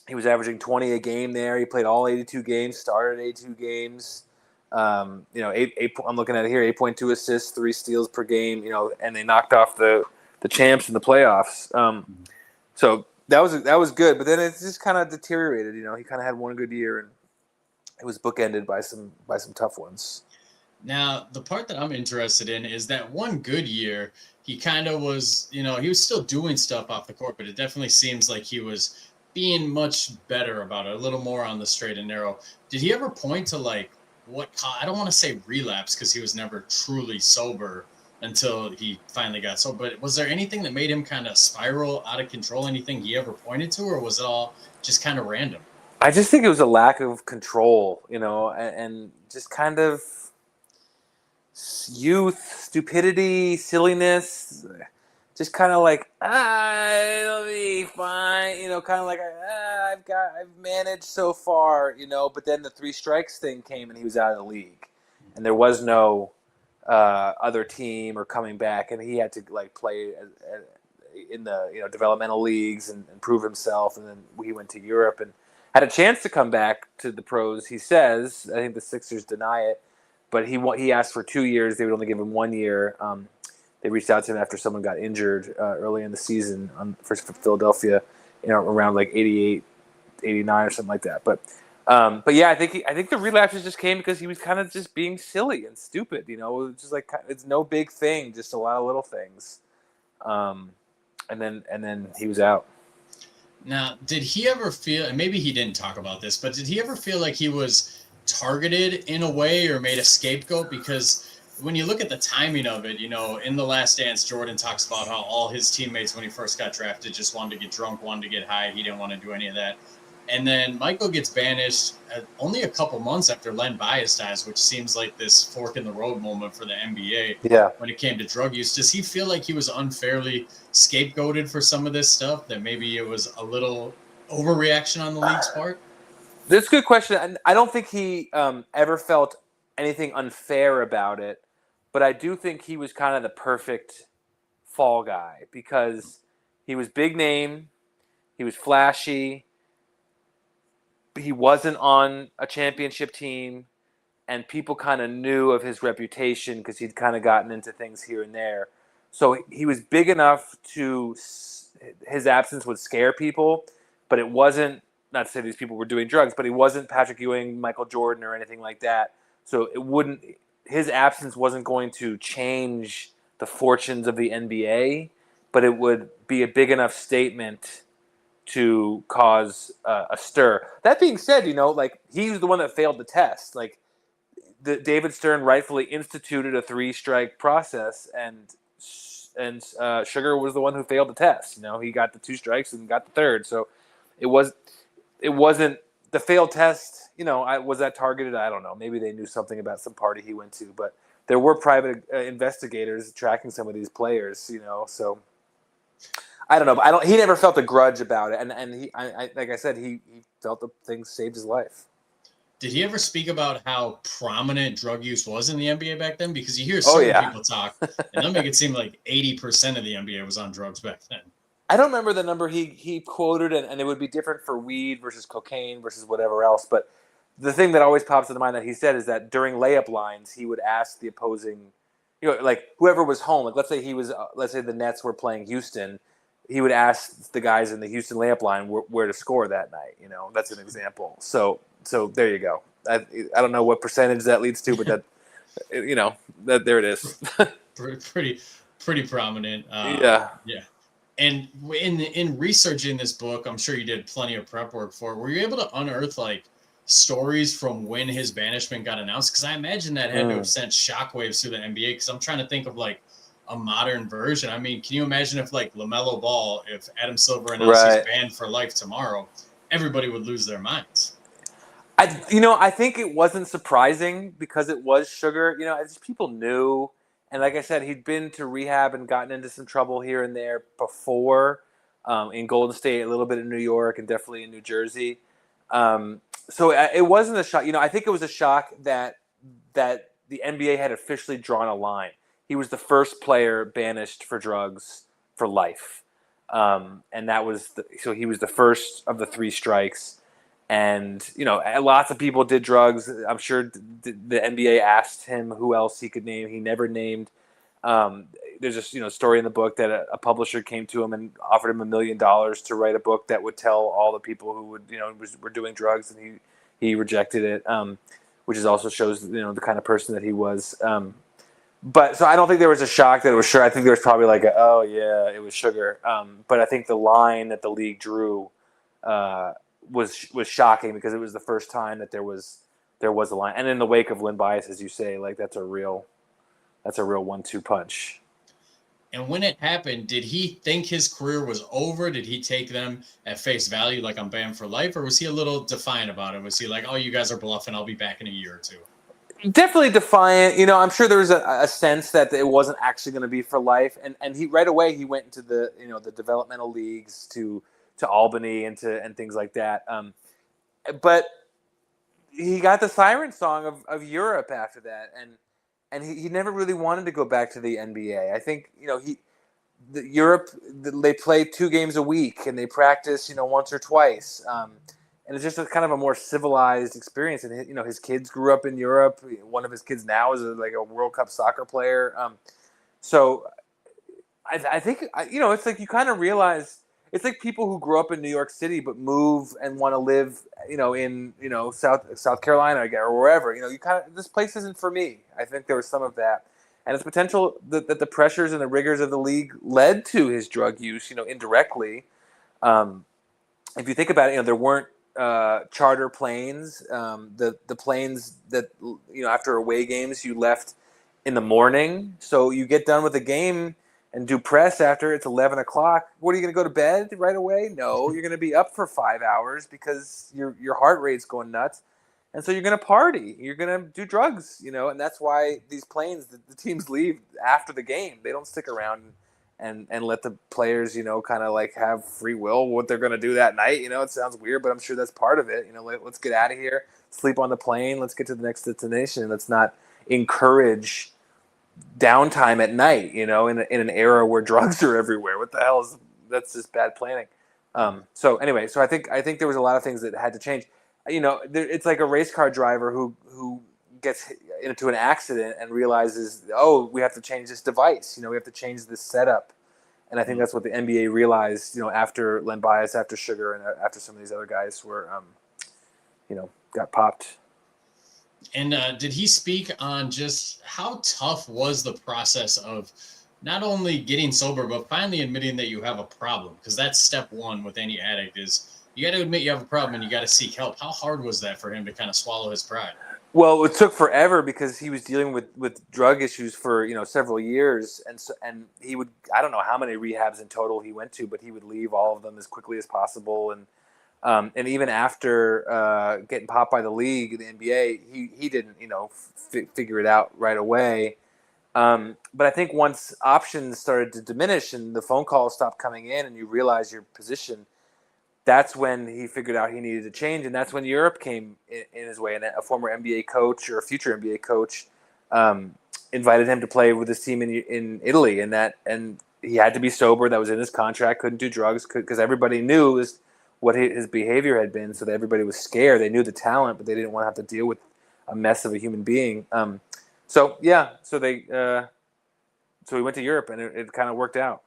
He was averaging 20 a game there. He played all 82 games, started 82 games. I'm looking at it here, 8.2 assists, 3 steals per game, and they knocked off the champs in the playoffs. So that was good, but then it just kind of deteriorated. He kind of had one good year, and it was bookended by some tough ones. Now, the part that I'm interested in is that one good year, he kind of was, he was still doing stuff off the court, but it definitely seems like he was being much better about it, a little more on the straight and narrow. Did he ever point to I don't want to say relapse because he was never truly sober until he finally got sober, but was there anything that made him kind of spiral out of control? Anything he ever pointed to, or was it all just kind of random? I just think it was a lack of control, and just kind of youth, stupidity, silliness, just kind of like, it'll be fine, kind of like, I've managed so far, but then the 3 strikes thing came and he was out of the league, and there was no other team or coming back, and he had to play in the developmental leagues and prove himself, and then he went to Europe and had a chance to come back to the pros. He says, I think the Sixers deny it, but he asked for 2 years. They would only give him 1 year. They reached out to him after someone got injured early in the season for Philadelphia, around 88, 89 or something like that. But yeah, I think the relapses just came because he was kind of just being silly and stupid. Just it's no big thing, just a lot of little things. And then he was out. Now, did he ever feel, and maybe he didn't talk about this, but did he ever feel like he was targeted in a way or made a scapegoat? Because when you look at the timing of it, in The Last Dance, Jordan talks about how all his teammates when he first got drafted just wanted to get drunk, wanted to get high. He didn't want to do any of that. And then Michael gets banished only a couple months after Len Bias dies, which seems like this fork in the road moment for the NBA. Yeah. When it came to drug use. Does he feel like he was unfairly scapegoated for some of this stuff, that maybe it was a little overreaction on the league's part? That's a good question. I don't think he ever felt anything unfair about it, but I do think he was kind of the perfect fall guy because he was big name, he was flashy, he wasn't on a championship team, and people kind of knew of his reputation because he'd kind of gotten into things here and there. So he was big enough his absence would scare people, but it wasn't, not to say these people were doing drugs, but he wasn't Patrick Ewing, Michael Jordan, or anything like that. So his absence wasn't going to change the fortunes of the NBA, but it would be a big enough statement to cause a stir. That being said, he was the one that failed the test. David Stern rightfully instituted a 3-strike process, and Sugar was the one who failed the test. He got the 2 strikes and got the 3rd. So it wasn't the failed test. Was that targeted? I don't know. Maybe they knew something about some party he went to, but there were private investigators tracking some of these players. So I don't know. But he never felt a grudge about it, and he, like I said, he felt the thing saved his life. Did he ever speak about how prominent drug use was in the NBA back then? Because you hear certain people talk, and they'll make it seem like 80% of the NBA was on drugs back then. I don't remember the number he quoted, and it would be different for weed versus cocaine versus whatever else. But the thing that always pops into mind that he said is that during layup lines, he would ask the opposing, whoever was home. Let's say the Nets were playing Houston, he would ask the guys in the Houston layup line where to score that night. That's an example. So there you go. I don't know what percentage that leads to, but that that there it is. pretty prominent. Yeah. And in researching this book, I'm sure you did plenty of prep work for it. Were you able to unearth stories from when his banishment got announced? Because I imagine that had to have sent shockwaves through the NBA. Because I'm trying to think of a modern version. I mean, can you imagine if like LaMelo Ball, if Adam Silver announced Right. he's banned for life tomorrow, everybody would lose their minds. I think it wasn't surprising because it was Sugar. As people knew, and like I said, he'd been to rehab and gotten into some trouble here and there before, in Golden State, a little bit in New York, and definitely in New Jersey. So it wasn't a shock. I think it was a shock that the NBA had officially drawn a line. He was the first player banished for drugs for life, and that was so he was the first of the 3 strikes. And, lots of people did drugs. I'm sure the NBA asked him who else he could name. He never named. There's a story in the book that a publisher came to him and offered him $1 million to write a book that would tell all the people who were doing drugs, and he rejected it, which is also shows the kind of person that he was. But so I don't think there was a shock that it was Sugar. I think there was probably like oh yeah, it was Sugar. But I think the line that the league drew was shocking because it was the first time that there was a line, and in the wake of Lynn Bias, as you say, like that's a real 1-2 punch. And when it happened, did he think his career was over? Did he take them at face value, like I'm banned for life, or was he a little defiant about it? Was he like, "Oh, you guys are bluffing. I'll be back in a year or 2"? Definitely defiant. I'm sure there was a sense that it wasn't actually going to be for life, and he right away he went into the the developmental leagues to Albany and things like that. But he got the siren song of Europe after that, and he never really wanted to go back to the NBA. I think Europe, they play 2 games a week and they practice once or twice, and it's just kind of a more civilized experience. And his kids grew up in Europe. One of his kids now is like a World Cup soccer player. So I think it's like you kind of realize. It's like people who grew up in New York City but move and want to live, in South Carolina or wherever. You kind of, this place isn't for me. I think there was some of that, and it's potential that the pressures and the rigors of the league led to his drug use, indirectly. If you think about it, there weren't charter planes. The planes that after away games you left in the morning, so you get done with the game and do press after it's 11 o'clock. What, are you going to go to bed right away? No, you're going to be up for 5 hours because your heart rate's going nuts. And so you're going to party. You're going to do drugs, and that's why these planes, the teams leave after the game. They don't stick around and let the players, kind of like have free will what they're going to do that night. It sounds weird, but I'm sure that's part of it. Let's get out of here, sleep on the plane. Let's get to the next destination. Let's not encourage downtime at night, in an era where drugs are everywhere. What the hell that's just bad planning. So anyway, I think there was a lot of things that had to change. It's like a race car driver who gets into an accident and realizes, oh, we have to change this device. We have to change this setup. And I think that's what the NBA realized, after Len Bias, after Sugar, and after some of these other guys were, got popped. And did he speak on just how tough was the process of not only getting sober, but finally admitting that you have a problem? Because that's step one with any addict is you got to admit you have a problem and you got to seek help. How hard was that for him to kind of swallow his pride? Well, it took forever because he was dealing with drug issues for several years, and he would, I don't know how many rehabs in total he went to, but he would leave all of them as quickly as possible. And even after getting popped by the league, the NBA, he didn't figure it out right away. But I think once options started to diminish and the phone calls stopped coming in, and you realize your position, that's when he figured out he needed to change, and that's when Europe came in his way. And a former NBA coach or a future NBA coach invited him to play with his team in Italy, and he had to be sober. That was in his contract. Couldn't do drugs because everybody knew what his behavior had been. So that everybody was scared. They knew the talent, but they didn't want to have to deal with a mess of a human being. So he went to Europe, and it kind of worked out.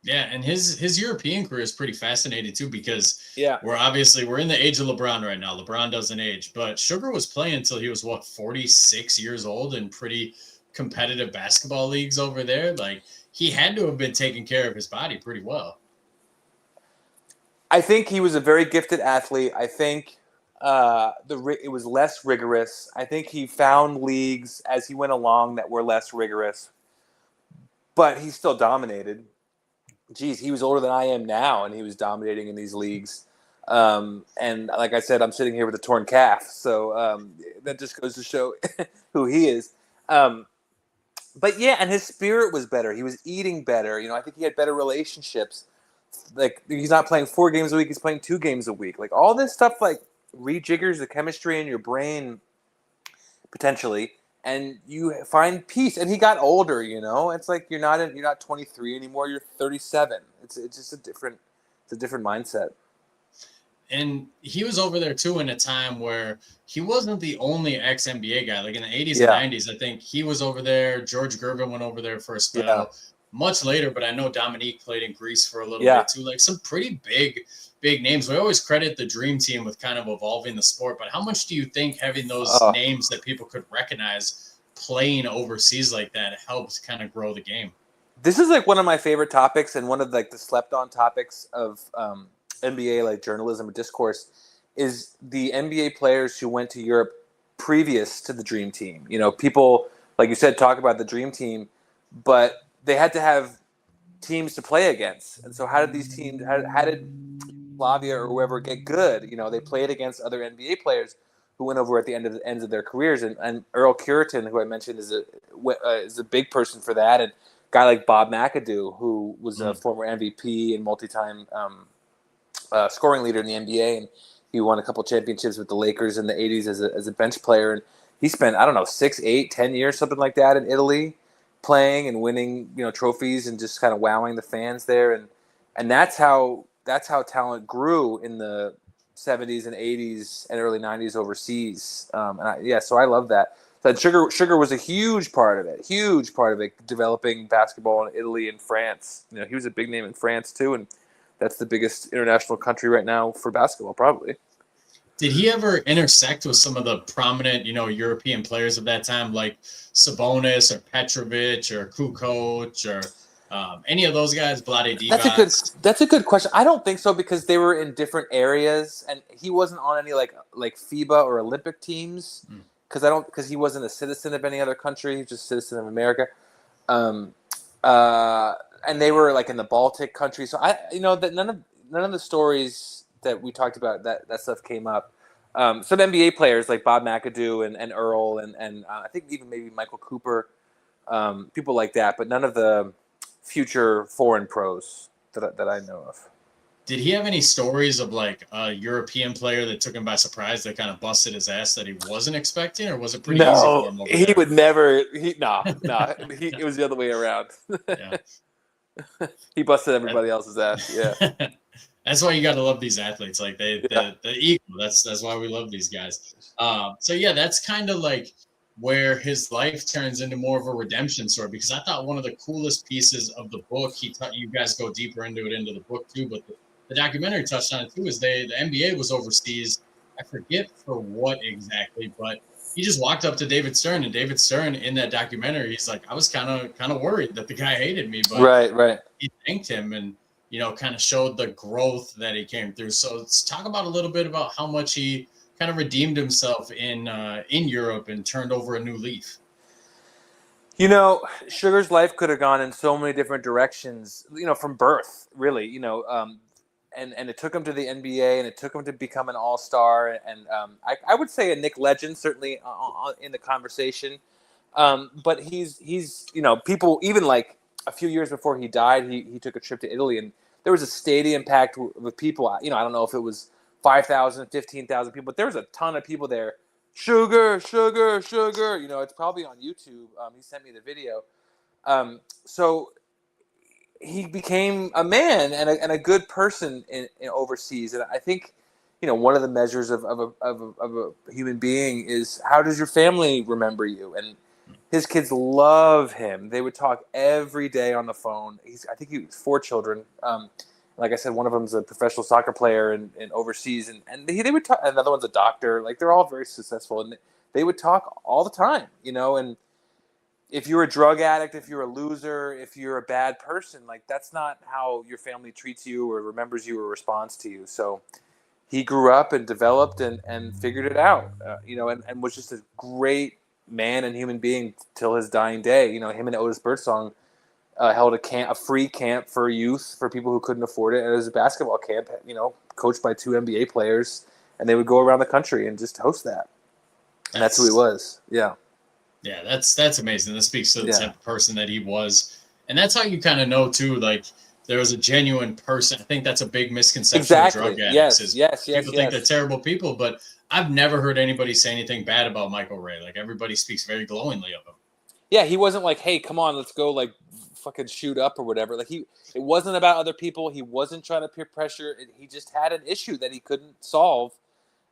Yeah, and his European career is pretty fascinating too because Yeah. we're in the age of LeBron right now. LeBron doesn't age, but Sugar was playing until he was 46 years old in pretty competitive basketball leagues over there. Like he had to have been taking care of his body pretty well. I think he was a very gifted athlete. I think it was less rigorous. I think he found leagues as he went along that were less rigorous. but he still dominated. Geez, he was older than I am now, and he was dominating in these leagues. And like I said, I'm sitting here with a torn calf, so that just goes to show who he is. But yeah, and his spirit was better. He was eating better. I think he had better relationships. Like, he's not playing 4 games a week; he's playing 2 games a week. Like, all this stuff, like, rejiggers the chemistry in your brain potentially, and you find peace. And he got older. It's like you're not 23 anymore. You're 37. It's just a different mindset. And he was over there too in a time where he wasn't the only ex-NBA guy. Like in the 80s Yeah. and 90s, I think he was over there. George Gervin went over there for a spell much later, but I know Dominique played in Greece for a little bit too. Like some pretty big names. We always credit the Dream Team with kind of evolving the sport, but how much do you think having those names that people could recognize playing overseas like that helped kind of grow the game? This is like one of my favorite topics, and one of like the slept on topics of NBA like journalism or discourse is the NBA players who went to Europe previous to the Dream Team. People, like you said, talk about the Dream Team, but they had to have teams to play against. And so how did these teams, how did Flavia or whoever get good? They played against other NBA players who went over at the ends of their careers. And Earl Curitan, who I mentioned, is a big person for that. And a guy like Bob McAdoo, who was a former MVP and multi-time scoring leader in the NBA, and he won a couple championships with the Lakers in the 80s as a bench player, and he spent 6, 8, 10 years, something like that, in Italy, playing and winning trophies and just kind of wowing the fans there, and that's how talent grew in the 70s and 80s and early 90s overseas. So I love that. So Sugar was a huge part of it, developing basketball in Italy and France. He was a big name in France too, and that's the biggest international country right now for basketball, probably. Did he ever intersect with some of the prominent, European players of that time, like Sabonis or Petrovic or Kukoc or any of those guys, Vlade Divac? That's a good question. I don't think so, because they were in different areas, and he wasn't on any like FIBA or Olympic teams, because he wasn't a citizen of any other country. He was just a citizen of America. And they were like in the Baltic countries. So that none of the stories that we talked about, that stuff came up. Some NBA players like Bob McAdoo and Earl and I think even maybe Michael Cooper, people like that, but none of the future foreign pros that I know of. Did he have any stories of like a European player that took him by surprise that kind of busted his ass that he wasn't expecting, or was it pretty easy for him over there? He would never. It was the other way around. Yeah. He busted everybody else's ass. Yeah. That's why you got to love these athletes. Like the ego. That's why we love these guys. So yeah, that's kind of like where his life turns into more of a redemption story, because I thought one of the coolest pieces of the book, you guys go deeper into the book too, but the documentary touched on it too, is the NBA was overseas. I forget for what exactly, but he just walked up to David Stern, and David Stern in that documentary, he's like, I was kind of worried that the guy hated me, but right. He thanked him and, kind of showed the growth that he came through. So let's talk about a little bit about how much he kind of redeemed himself in Europe and turned over a new leaf. Sugar's life could have gone in so many different directions, from birth, really, and it took him to the NBA, and it took him to become an all-star, and I would say a Knick legend, certainly in the conversation. But he's people, even like a few years before he died, he took a trip to Italy, and there was a stadium packed with people. I don't know if it was 5,000, 15,000 people, but there was a ton of people there. Sugar. It's probably on YouTube. He sent me the video. So he became a man and a good person in overseas. And I think, one of the measures of a human being is, how does your family remember you? And his kids love him. They would talk every day on the phone. I think he was 4 children. Like I said, one of them's a professional soccer player in overseas, and they would talk. Another one's a doctor. Like, they're all very successful, and they would talk all the time. And if you're a drug addict, if you're a loser, if you're a bad person, like, that's not how your family treats you or remembers you or responds to you. So he grew up and developed and figured it out, and was just a great man and human being till his dying day. Him and Otis Birdsong held a free camp for youth for people who couldn't afford it. And it was a basketball camp, coached by 2 NBA players, and they would go around the country and just host that. And that's who he was. Yeah. Yeah, that's amazing. That speaks to the Yeah. type of person that he was. And that's how you kind of know, too, like, there was a genuine person. I think that's a big misconception of drug addicts. Yes. People think they're terrible people, but I've never heard anybody say anything bad about Michael Ray. Like, everybody speaks very glowingly of him. Yeah, he wasn't like, hey, come on, let's go, like, fucking shoot up or whatever. Like, it wasn't about other people. He wasn't trying to peer pressure. He just had an issue that he couldn't solve,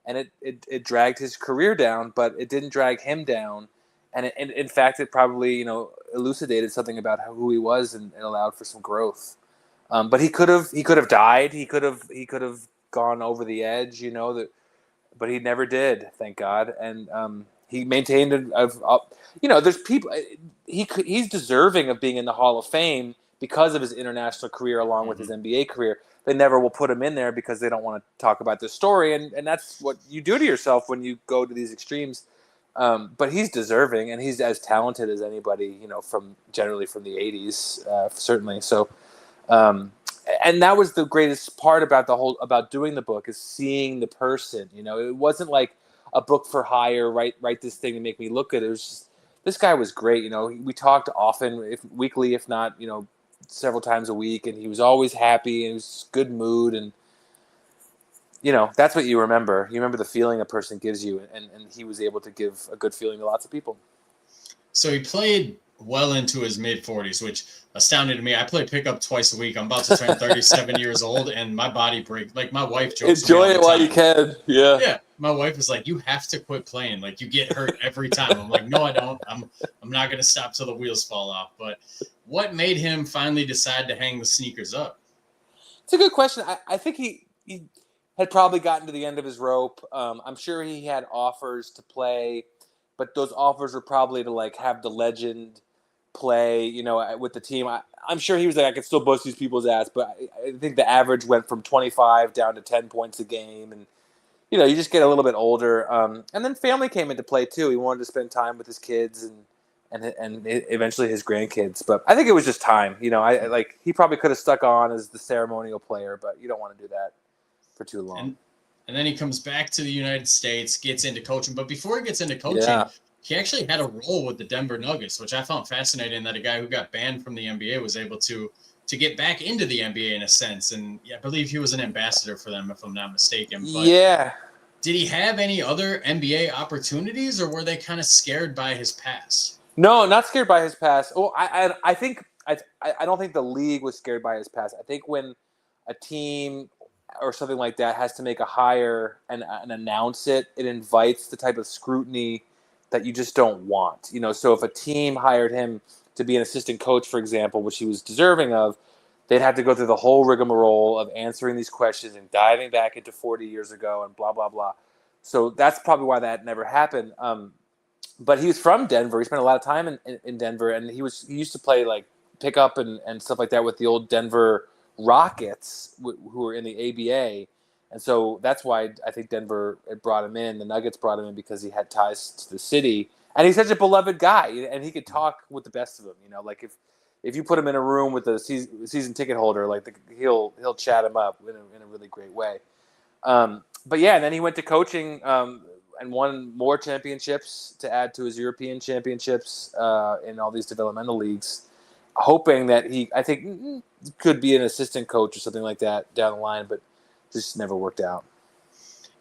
and it dragged his career down, but it didn't drag him down. And in fact, it probably, elucidated something about who he was and allowed for some growth. But he could have died. He could have gone over the edge, but he never did, thank God. And he maintained there's people. He's deserving of being in the Hall of Fame because of his international career, along with his NBA career. They never will put him in there because they don't want to talk about this story, and that's what you do to yourself when you go to these extremes. But he's deserving, and he's as talented as anybody, generally from the 80s, certainly. So, and that was the greatest part about doing the book, is seeing the person. It wasn't like a book for hire, write this thing to make me look good. It was just, this guy was great. We talked often, weekly, if not, several times a week, and he was always happy, and he was good mood, and that's what you remember. You remember the feeling a person gives you, and he was able to give a good feeling to lots of people. So he played well into his mid-40s, which astounded me. I play pickup twice a week. I'm about to turn 37 years old, and my body breaks. Like, my wife jokes. Enjoy it while you can. Yeah. Yeah. My wife is like, you have to quit playing. Like, you get hurt every time. I'm like, no, I don't. I'm not going to stop till the wheels fall off. But what made him finally decide to hang the sneakers up? It's a good question. I think he had probably gotten to the end of his rope. I'm sure he had offers to play, but those offers were probably to, like, have the legend play, with the team. I'm sure he was like, I could still bust these people's ass, but I think the average went from 25 down to 10 points a game, and you just get a little bit older. And then family came into play too. He wanted to spend time with his kids and eventually his grandkids. But I think it was just time. He probably could have stuck on as the ceremonial player, but you don't want to do that for too long. And then he comes back to the United States, gets into coaching. But before he gets into coaching, he actually had a role with the Denver Nuggets, which I found fascinating, that a guy who got banned from the NBA was able to get back into the NBA in a sense. And I believe he was an ambassador for them, if I'm not mistaken. But yeah. Did he have any other NBA opportunities, or were they kind of scared by his past? No, not scared by his past. Oh, I don't think the league was scared by his past. I think when a team or something like that has to make a hire and announce it, it invites the type of scrutiny that you just don't want. So if a team hired him to be an assistant coach, for example, which he was deserving of, they'd have to go through the whole rigmarole of answering these questions and diving back into 40 years ago and blah, blah, blah. So that's probably why that never happened. But he was from Denver. He spent a lot of time in Denver, and he used to play like pickup and stuff like that with the old Denver Rockets, who were in the ABA. And so that's why I think Denver brought him in. The Nuggets brought him in because he had ties to the city. And he's such a beloved guy, and he could talk with the best of them. Like if you put him in a room with a season ticket holder, like he'll chat him up in a really great way. But yeah, and then he went to coaching and won more championships to add to his European championships in all these developmental leagues, hoping that I think could be an assistant coach or something like that down the line, but just never worked out.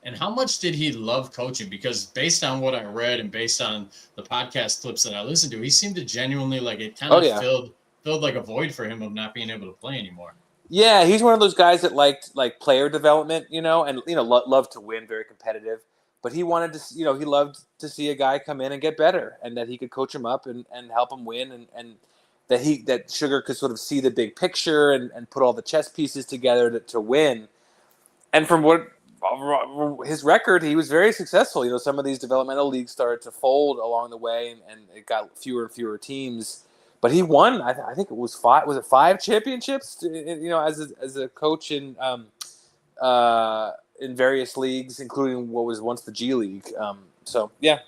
And how much did he love coaching? Because based on what I read and based on the podcast clips that I listened to, he seemed to genuinely, like, it kind of filled like a void for him of not being able to play anymore. Yeah, he's one of those guys that liked like player development, and loved to win, very competitive. But he wanted to, he loved to see a guy come in and get better, and that he could coach him up and help him win, and that Sugar could sort of see the big picture and put all the chess pieces together to win. And from what his record, he was very successful. Some of these developmental leagues started to fold along the way, and it got fewer and fewer teams. But he won. I think it was 5. Was it 5 championships? As a coach in various leagues, including what was once the G League. So yeah.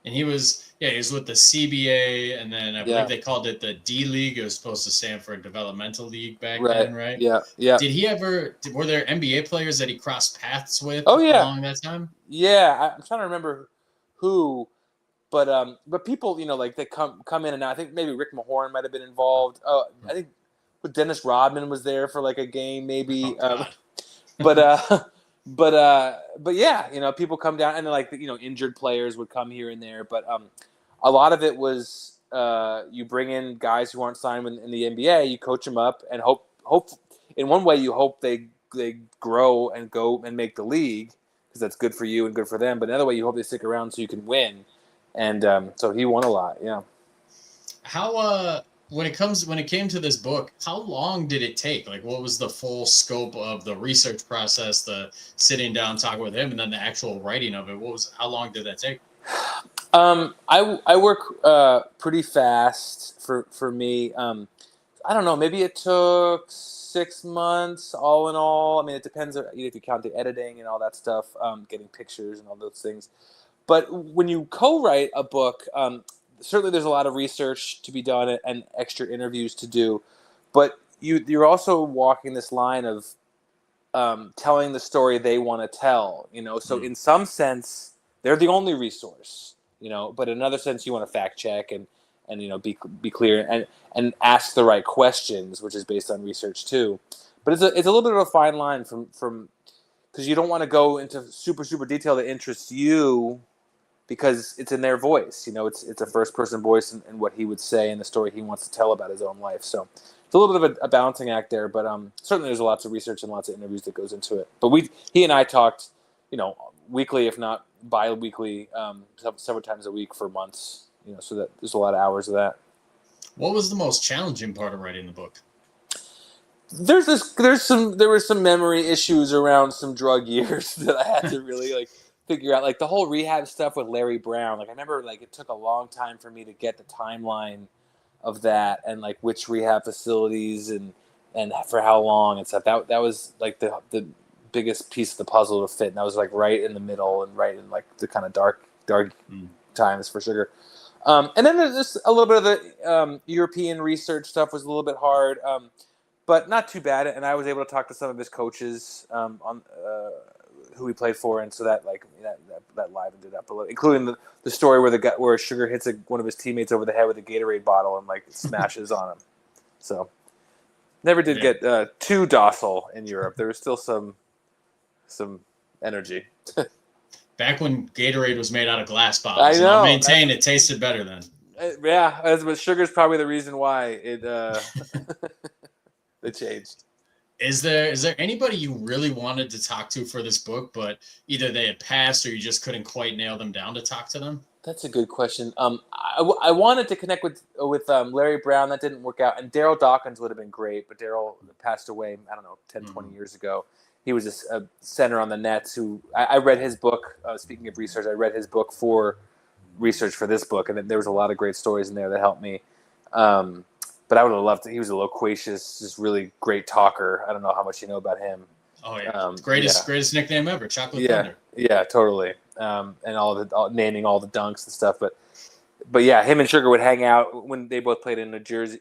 And he was with the CBA, and then I believe they called it the D League. It was supposed to stand for Developmental League back then, right? Yeah, yeah. Were there NBA players that he crossed paths with along that time? Yeah, I'm trying to remember who, but people, like they come in and out. I think maybe Rick Mahorn might have been involved. I think Dennis Rodman was there for like a game, maybe. But yeah, people come down and like injured players would come here and there. But a lot of it was you bring in guys who aren't signed in the NBA, you coach them up, and hope in one way you hope they grow and go and make the league because that's good for you and good for them. But another way you hope they stick around so you can win. And so he won a lot. Yeah. How when it came to this book, how long did it take? Like, what was the full scope of the research process, the sitting down, talking with him, and then the actual writing of it? How long did that take? I work pretty fast for me. I don't know. Maybe it took 6 months all in all. I mean, it depends if you count the editing and all that stuff, getting pictures and all those things. But when you co-write a book, certainly there's a lot of research to be done and extra interviews to do. But you're also walking this line of telling the story they want to tell. So in some sense, they're the only resource. But in another sense, you want to fact check and be clear and ask the right questions, which is based on research too. But it's a little bit of a fine line from because you don't want to go into super detail that interests you because it's in their voice. It's a first person voice and what he would say in the story he wants to tell about his own life. So it's a little bit of a balancing act there, but certainly there's lots of research and lots of interviews that goes into it. But he and I talked, weekly, if not bi-weekly, several times a week for months. So that there's a lot of hours of that. What was the most challenging part of writing the book? There were some memory issues around some drug years that I had to really figure out, like the whole rehab stuff with Larry Brown. Like I remember, it took a long time for me to get the timeline of that and like which rehab facilities and for how long and stuff. That was like the biggest piece of the puzzle to fit, and that was like right in the middle and right in like the kind of dark times for Sugar. And then there's a little bit of the European research stuff was a little bit hard, but not too bad. And I was able to talk to some of his coaches on who he played for, and so that livened it up a little, including the story where Sugar hits one of his teammates over the head with a Gatorade bottle and smashes on him. So never did get too docile in Europe. There was still some energy. Back when Gatorade was made out of glass bottles. I know. I'll maintain it tasted better then. Yeah, but Sugar's probably the reason why it it changed. Is there anybody you really wanted to talk to for this book, but either they had passed or you just couldn't quite nail them down to talk to them? That's a good question. I wanted to connect with Larry Brown. That didn't work out. And Daryl Dawkins would have been great, but Daryl passed away, 20 years ago. He was a center on the Nets who I read his book. Speaking of research, I read his book for research for this book, and there was a lot of great stories in there that helped me. But I would have loved to. He was a loquacious, just really great talker. I don't know how much you know about him. Oh yeah, greatest nickname ever, Chocolate Thunder. Yeah, totally. And naming all the dunks and stuff. But yeah, him and Sugar would hang out when they both played in New Jersey,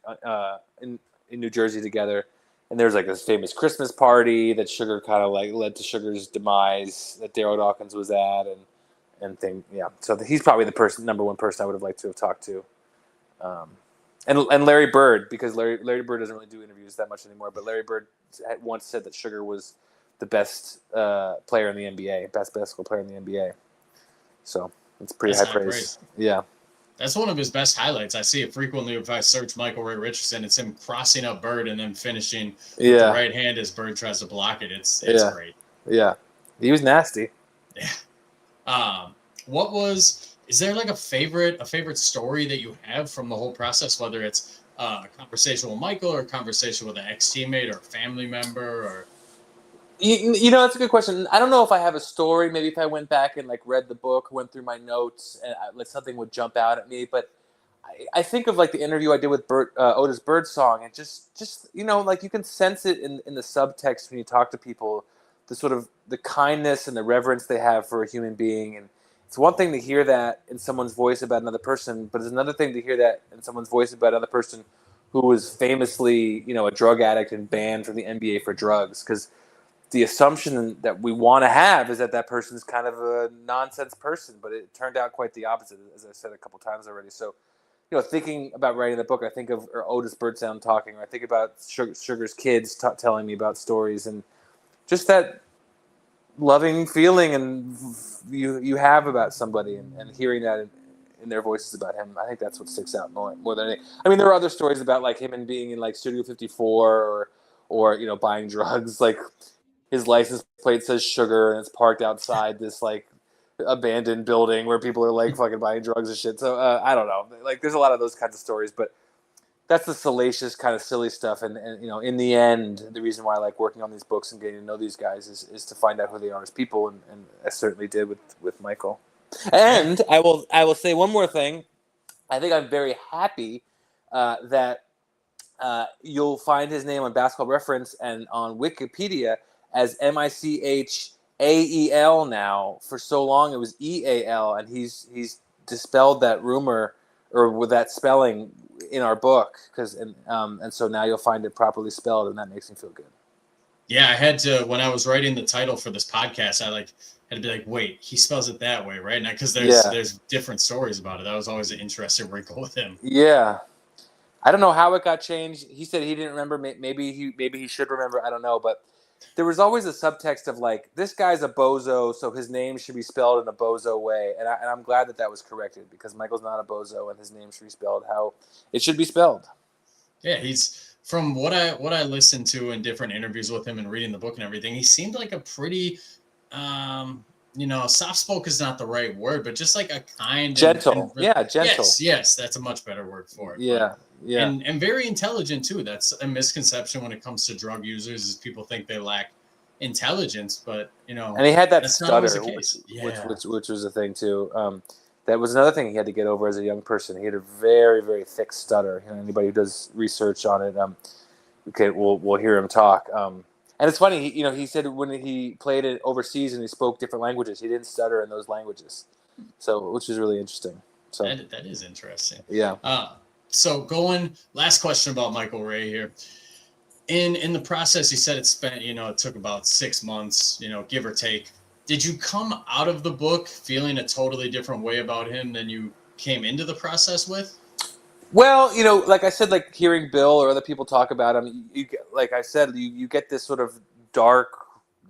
in New Jersey together. And there was this famous Christmas party that Sugar kind of led to Sugar's demise that Daryl Dawkins was at and thing. Yeah, so he's probably the number one person I would have liked to have talked to. And Larry Bird, because Larry Bird doesn't really do interviews that much anymore, but Larry Bird once said that Sugar was the best player in the NBA, best basketball player in the NBA. So it's pretty high praise. Yeah. That's one of his best highlights. I see it frequently if I search Michael Ray Richardson. It's him crossing up Bird and then finishing with the right hand as Bird tries to block it. It's great. Yeah. He was nasty. Yeah. Is there a favorite story that you have from the whole process, whether it's a conversation with Michael or a conversation with an ex-teammate or a family member or? That's a good question. I don't know if I have a story. Maybe if I went back and read the book, went through my notes, and something would jump out at me. But I think of the interview I did with Otis Birdsong, and just you can sense it in the subtext when you talk to people, the sort of the kindness and the reverence they have for a human being, and it's one thing to hear that in someone's voice about another person, but it's another thing to hear that in someone's voice about another person who was famously, a drug addict and banned from the NBA for drugs. Because the assumption that we want to have is that that person's kind of a nonsense person, but it turned out quite the opposite, as I said a couple times already. So, thinking about writing the book, I think of Otis Birdsong talking, or I think about Sugar's kids telling me about stories, and just that loving feeling and you have about somebody, and hearing that in their voices about him. I think that's what sticks out more than anything. I mean, there are other stories about like him and being in like Studio 54 or buying drugs. Like his license plate says Sugar and it's parked outside this like abandoned building where people are like fucking buying drugs and shit. So I don't know. Like there's a lot of those kinds of stories, but that's the salacious kind of silly stuff. And in the end, the reason why I like working on these books and getting to know these guys is to find out who they are as people. And I certainly did with Michael. And I will say one more thing. I think I'm very happy that you'll find his name on Basketball Reference and on Wikipedia as Michael now. For so long it was EAL, and he's dispelled that rumor or with that spelling in our book, and so now you'll find it properly spelled, and that makes me feel good. Yeah, I had to, when I was writing the title for this podcast, I had to be like, wait, he spells it that way, right? Because there's different stories about it. That was always an interesting wrinkle with him. Yeah, I don't know how it got changed. He said he didn't remember. Maybe he should remember. I don't know, but there was always a subtext of like, this guy's a bozo, so his name should be spelled in a bozo way. And I'm glad that was corrected, because Michael's not a bozo and his name should be spelled how it should be spelled. Yeah, he's, from what I listened to in different interviews with him and reading the book and everything, he seemed like a pretty, soft-spoken is not the right word, but just like a kind, gentle. Gentle. Yes, that's a much better word for it. Yeah. And very intelligent too. That's a misconception when it comes to drug users, is people think they lack intelligence, but and he had that stutter, which was a thing too. That was another thing he had to get over as a young person. He had a very, very thick stutter. Anybody who does research on it, we'll hear him talk. And it's funny, he said when he played it overseas and he spoke different languages, he didn't stutter in those languages. So, which is really interesting. So that is interesting. Yeah. So last question about Michael Ray here. In the process, you said it took about 6 months, give or take. Did you come out of the book feeling a totally different way about him than you came into the process with? Well, like I said, like hearing Bill or other people talk about him, you get this sort of dark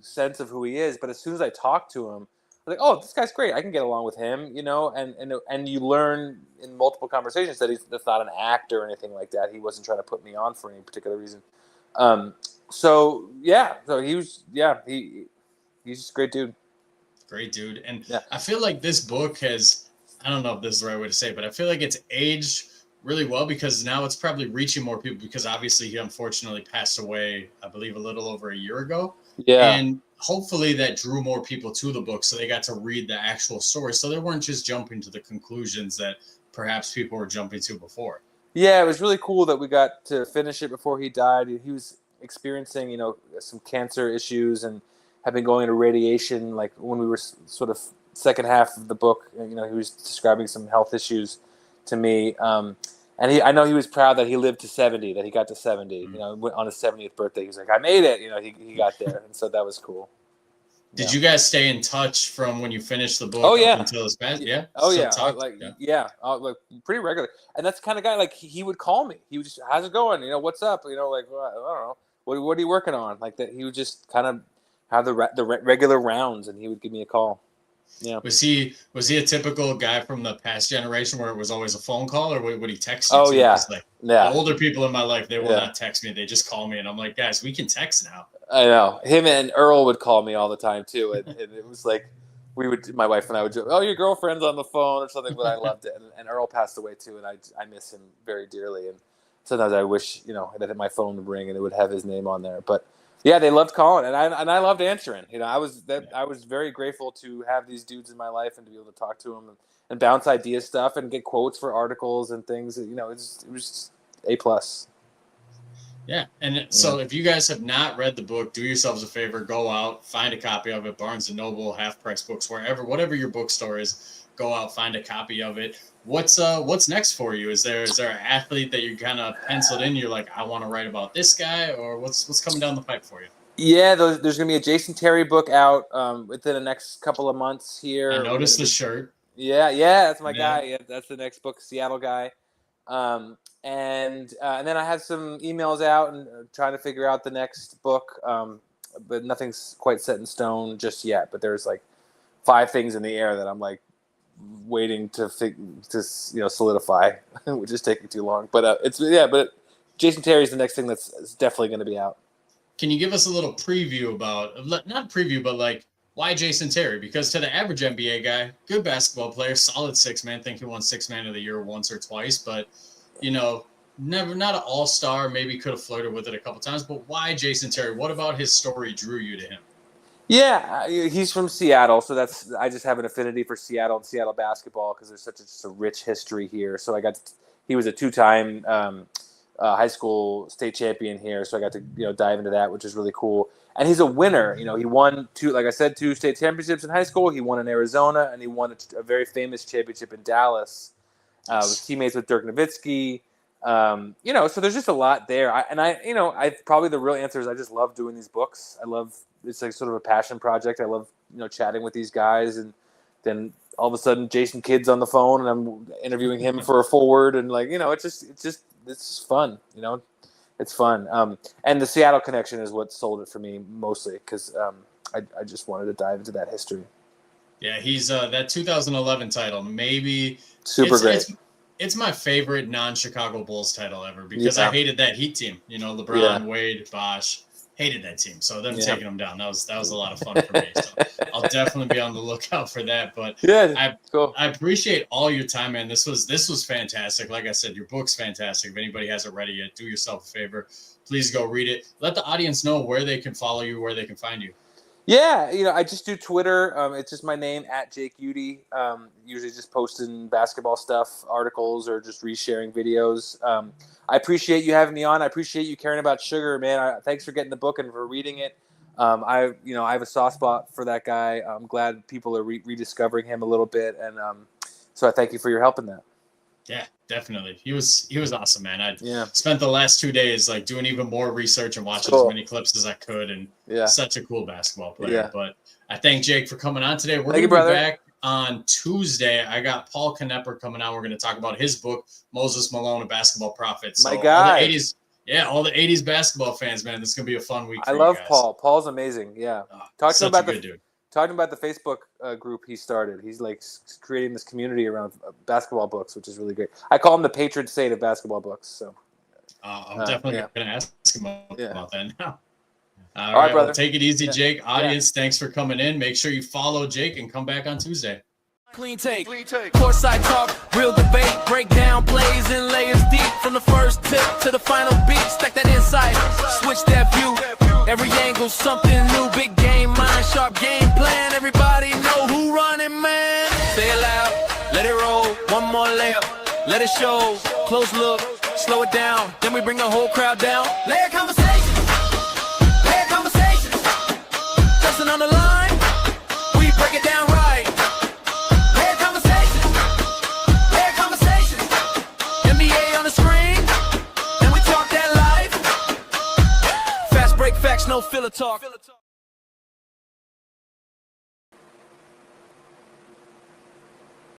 sense of who he is. But as soon as I talk to him, I'm like, oh, this guy's great. I can get along with him, and you learn in multiple conversations that that's not an actor or anything like that. He wasn't trying to put me on for any particular reason. So he's just a great dude. Great dude. And I feel like this book has, I don't know if this is the right way to say it, but I feel like it's aged really well, because now it's probably reaching more people, because obviously he unfortunately passed away, I believe, a little over a year ago. Yeah. And hopefully that drew more people to the book, so they got to read the actual story. So they weren't just jumping to the conclusions that perhaps people were jumping to before. Yeah, it was really cool that we got to finish it before he died. He was experiencing, some cancer issues and had been going into radiation. Like when we were sort of second half of the book, he was describing some health issues to me. And I know he was proud that he lived to 70, that he got to 70. Mm-hmm. On his 70th birthday, he was like, I made it. He got there. And so that was cool. Did you guys stay in touch from when you finished the book up until his past? Yeah. Oh, yeah. Like pretty regularly. And that's the kind of guy, like he would call me. He would just, how's it going? What's up? Like, well, I don't know. What are you working on? Like that. He would just kind of have the regular rounds, and he would give me a call. Yeah. Was he a typical guy from the past generation where it was always a phone call, or would he text you? Oh, too? yeah. The older people in my life, they will not text me. They just call me, and I'm like, guys, we can text now. I know. Him and Earl would call me all the time too, and it was like my wife and I would joke, oh, your girlfriend's on the phone or something, but I loved it. And Earl passed away too, and I miss him very dearly. And sometimes I wish that my phone would ring and it would have his name on there, but. Yeah, they loved calling, and I loved answering. I was very grateful to have these dudes in my life and to be able to talk to them and bounce idea stuff and get quotes for articles and things. It was just A+. Yeah. And so if you guys have not read the book, do yourselves a favor, go out, find a copy of it, Barnes & Noble, Half Price Books, whatever your bookstore is, go out, find a copy of it. What's next for you? Is there an athlete that you kind of penciled in? You're like, I want to write about this guy, or what's coming down the pipe for you? Yeah, there's going to be a Jason Terry book out within the next couple of months here. I noticed the shirt. Yeah, that's my guy. Yeah, that's the next book, Seattle guy. And then I have some emails out and trying to figure out the next book, but nothing's quite set in stone just yet. But there's like 5 things in the air that I'm like waiting to solidify, which is taking too long. But but Jason Terry's the next thing that's definitely going to be out. Can you give us a little preview about, not preview, but like, why Jason Terry? Because to the average NBA guy, good basketball player, solid 6-man, think he won 6-man of the year once or twice, but, not an all-star, maybe could have flirted with it a couple times, but why Jason Terry? What about his story drew you to him? Yeah, he's from Seattle, so I just have an affinity for Seattle and Seattle basketball because there's such a rich history here. So he was a 2-time high school state champion here, so I got to dive into that, which is really cool. And he's a winner. He won 2 state championships in high school. He won in Arizona, and he won a very famous championship in Dallas. With teammates with Dirk Nowitzki. So there's just a lot there. I probably the real answer is I just love doing these books. It's like sort of a passion project. I love chatting with these guys, and then all of a sudden Jason Kidd's on the phone and I'm interviewing him for a forward, and it's fun. It's fun. And the Seattle connection is what sold it for me mostly because I just wanted to dive into that history. Yeah, he's that 2011 title, maybe super great. It's my favorite non-Chicago Bulls title ever because I hated that Heat team. LeBron, Wade, Bosh, hated that team. So them taking them down, that was a lot of fun for me. So I'll definitely be on the lookout for that. But cool. I appreciate all your time, man. This was fantastic. Like I said, your book's fantastic. If anybody hasn't read it yet, do yourself a favor. Please go read it. Let the audience know where they can follow you, where they can find you. Yeah, I just do Twitter. It's just my name @Jake Uitti. Usually just posting basketball stuff, articles, or just resharing videos. I appreciate you having me on. I appreciate you caring about Sugar, man. Thanks for getting the book and for reading it. I have a soft spot for that guy. I'm glad people are rediscovering him a little bit, and so I thank you for your help in that. Yeah, definitely. He was awesome, man. I spent the last 2 days like doing even more research and watching as many clips as I could, and such a cool basketball player. Yeah. But I thank Jake for coming on today. We're going to be back on Tuesday. I got Paul Knepper coming on. We're going to talk about his book, Moses Malone, A Basketball Prophet. So my guy. All the 80s basketball fans, man. This is going to be a fun week for I love you guys. Paul. Paul's amazing. Yeah. Talk to him about dude. Talking about the Facebook group he started. He's like creating this community around basketball books, which is really great. I call him the patron saint of basketball books. So I'm definitely going to ask him about that now. All right, brother. Well, take it easy, Jake. Audience, thanks for coming in. Make sure you follow Jake and come back on Tuesday. Clean take. Courtside talk, real debate, break down plays and layers deep. From the first tip to the final beat, stack that insight, switch that view. Every angle, something new, big game, mind sharp game plan. Everybody know who running, man. Say it loud, let it roll, one more layup, let it show. Close look, slow it down, then we bring the whole crowd down. Layer conversation, Justin on the line, we break it down right. Layer conversation, NBA on the screen, and we talk that life. Fast break facts, no filler talk.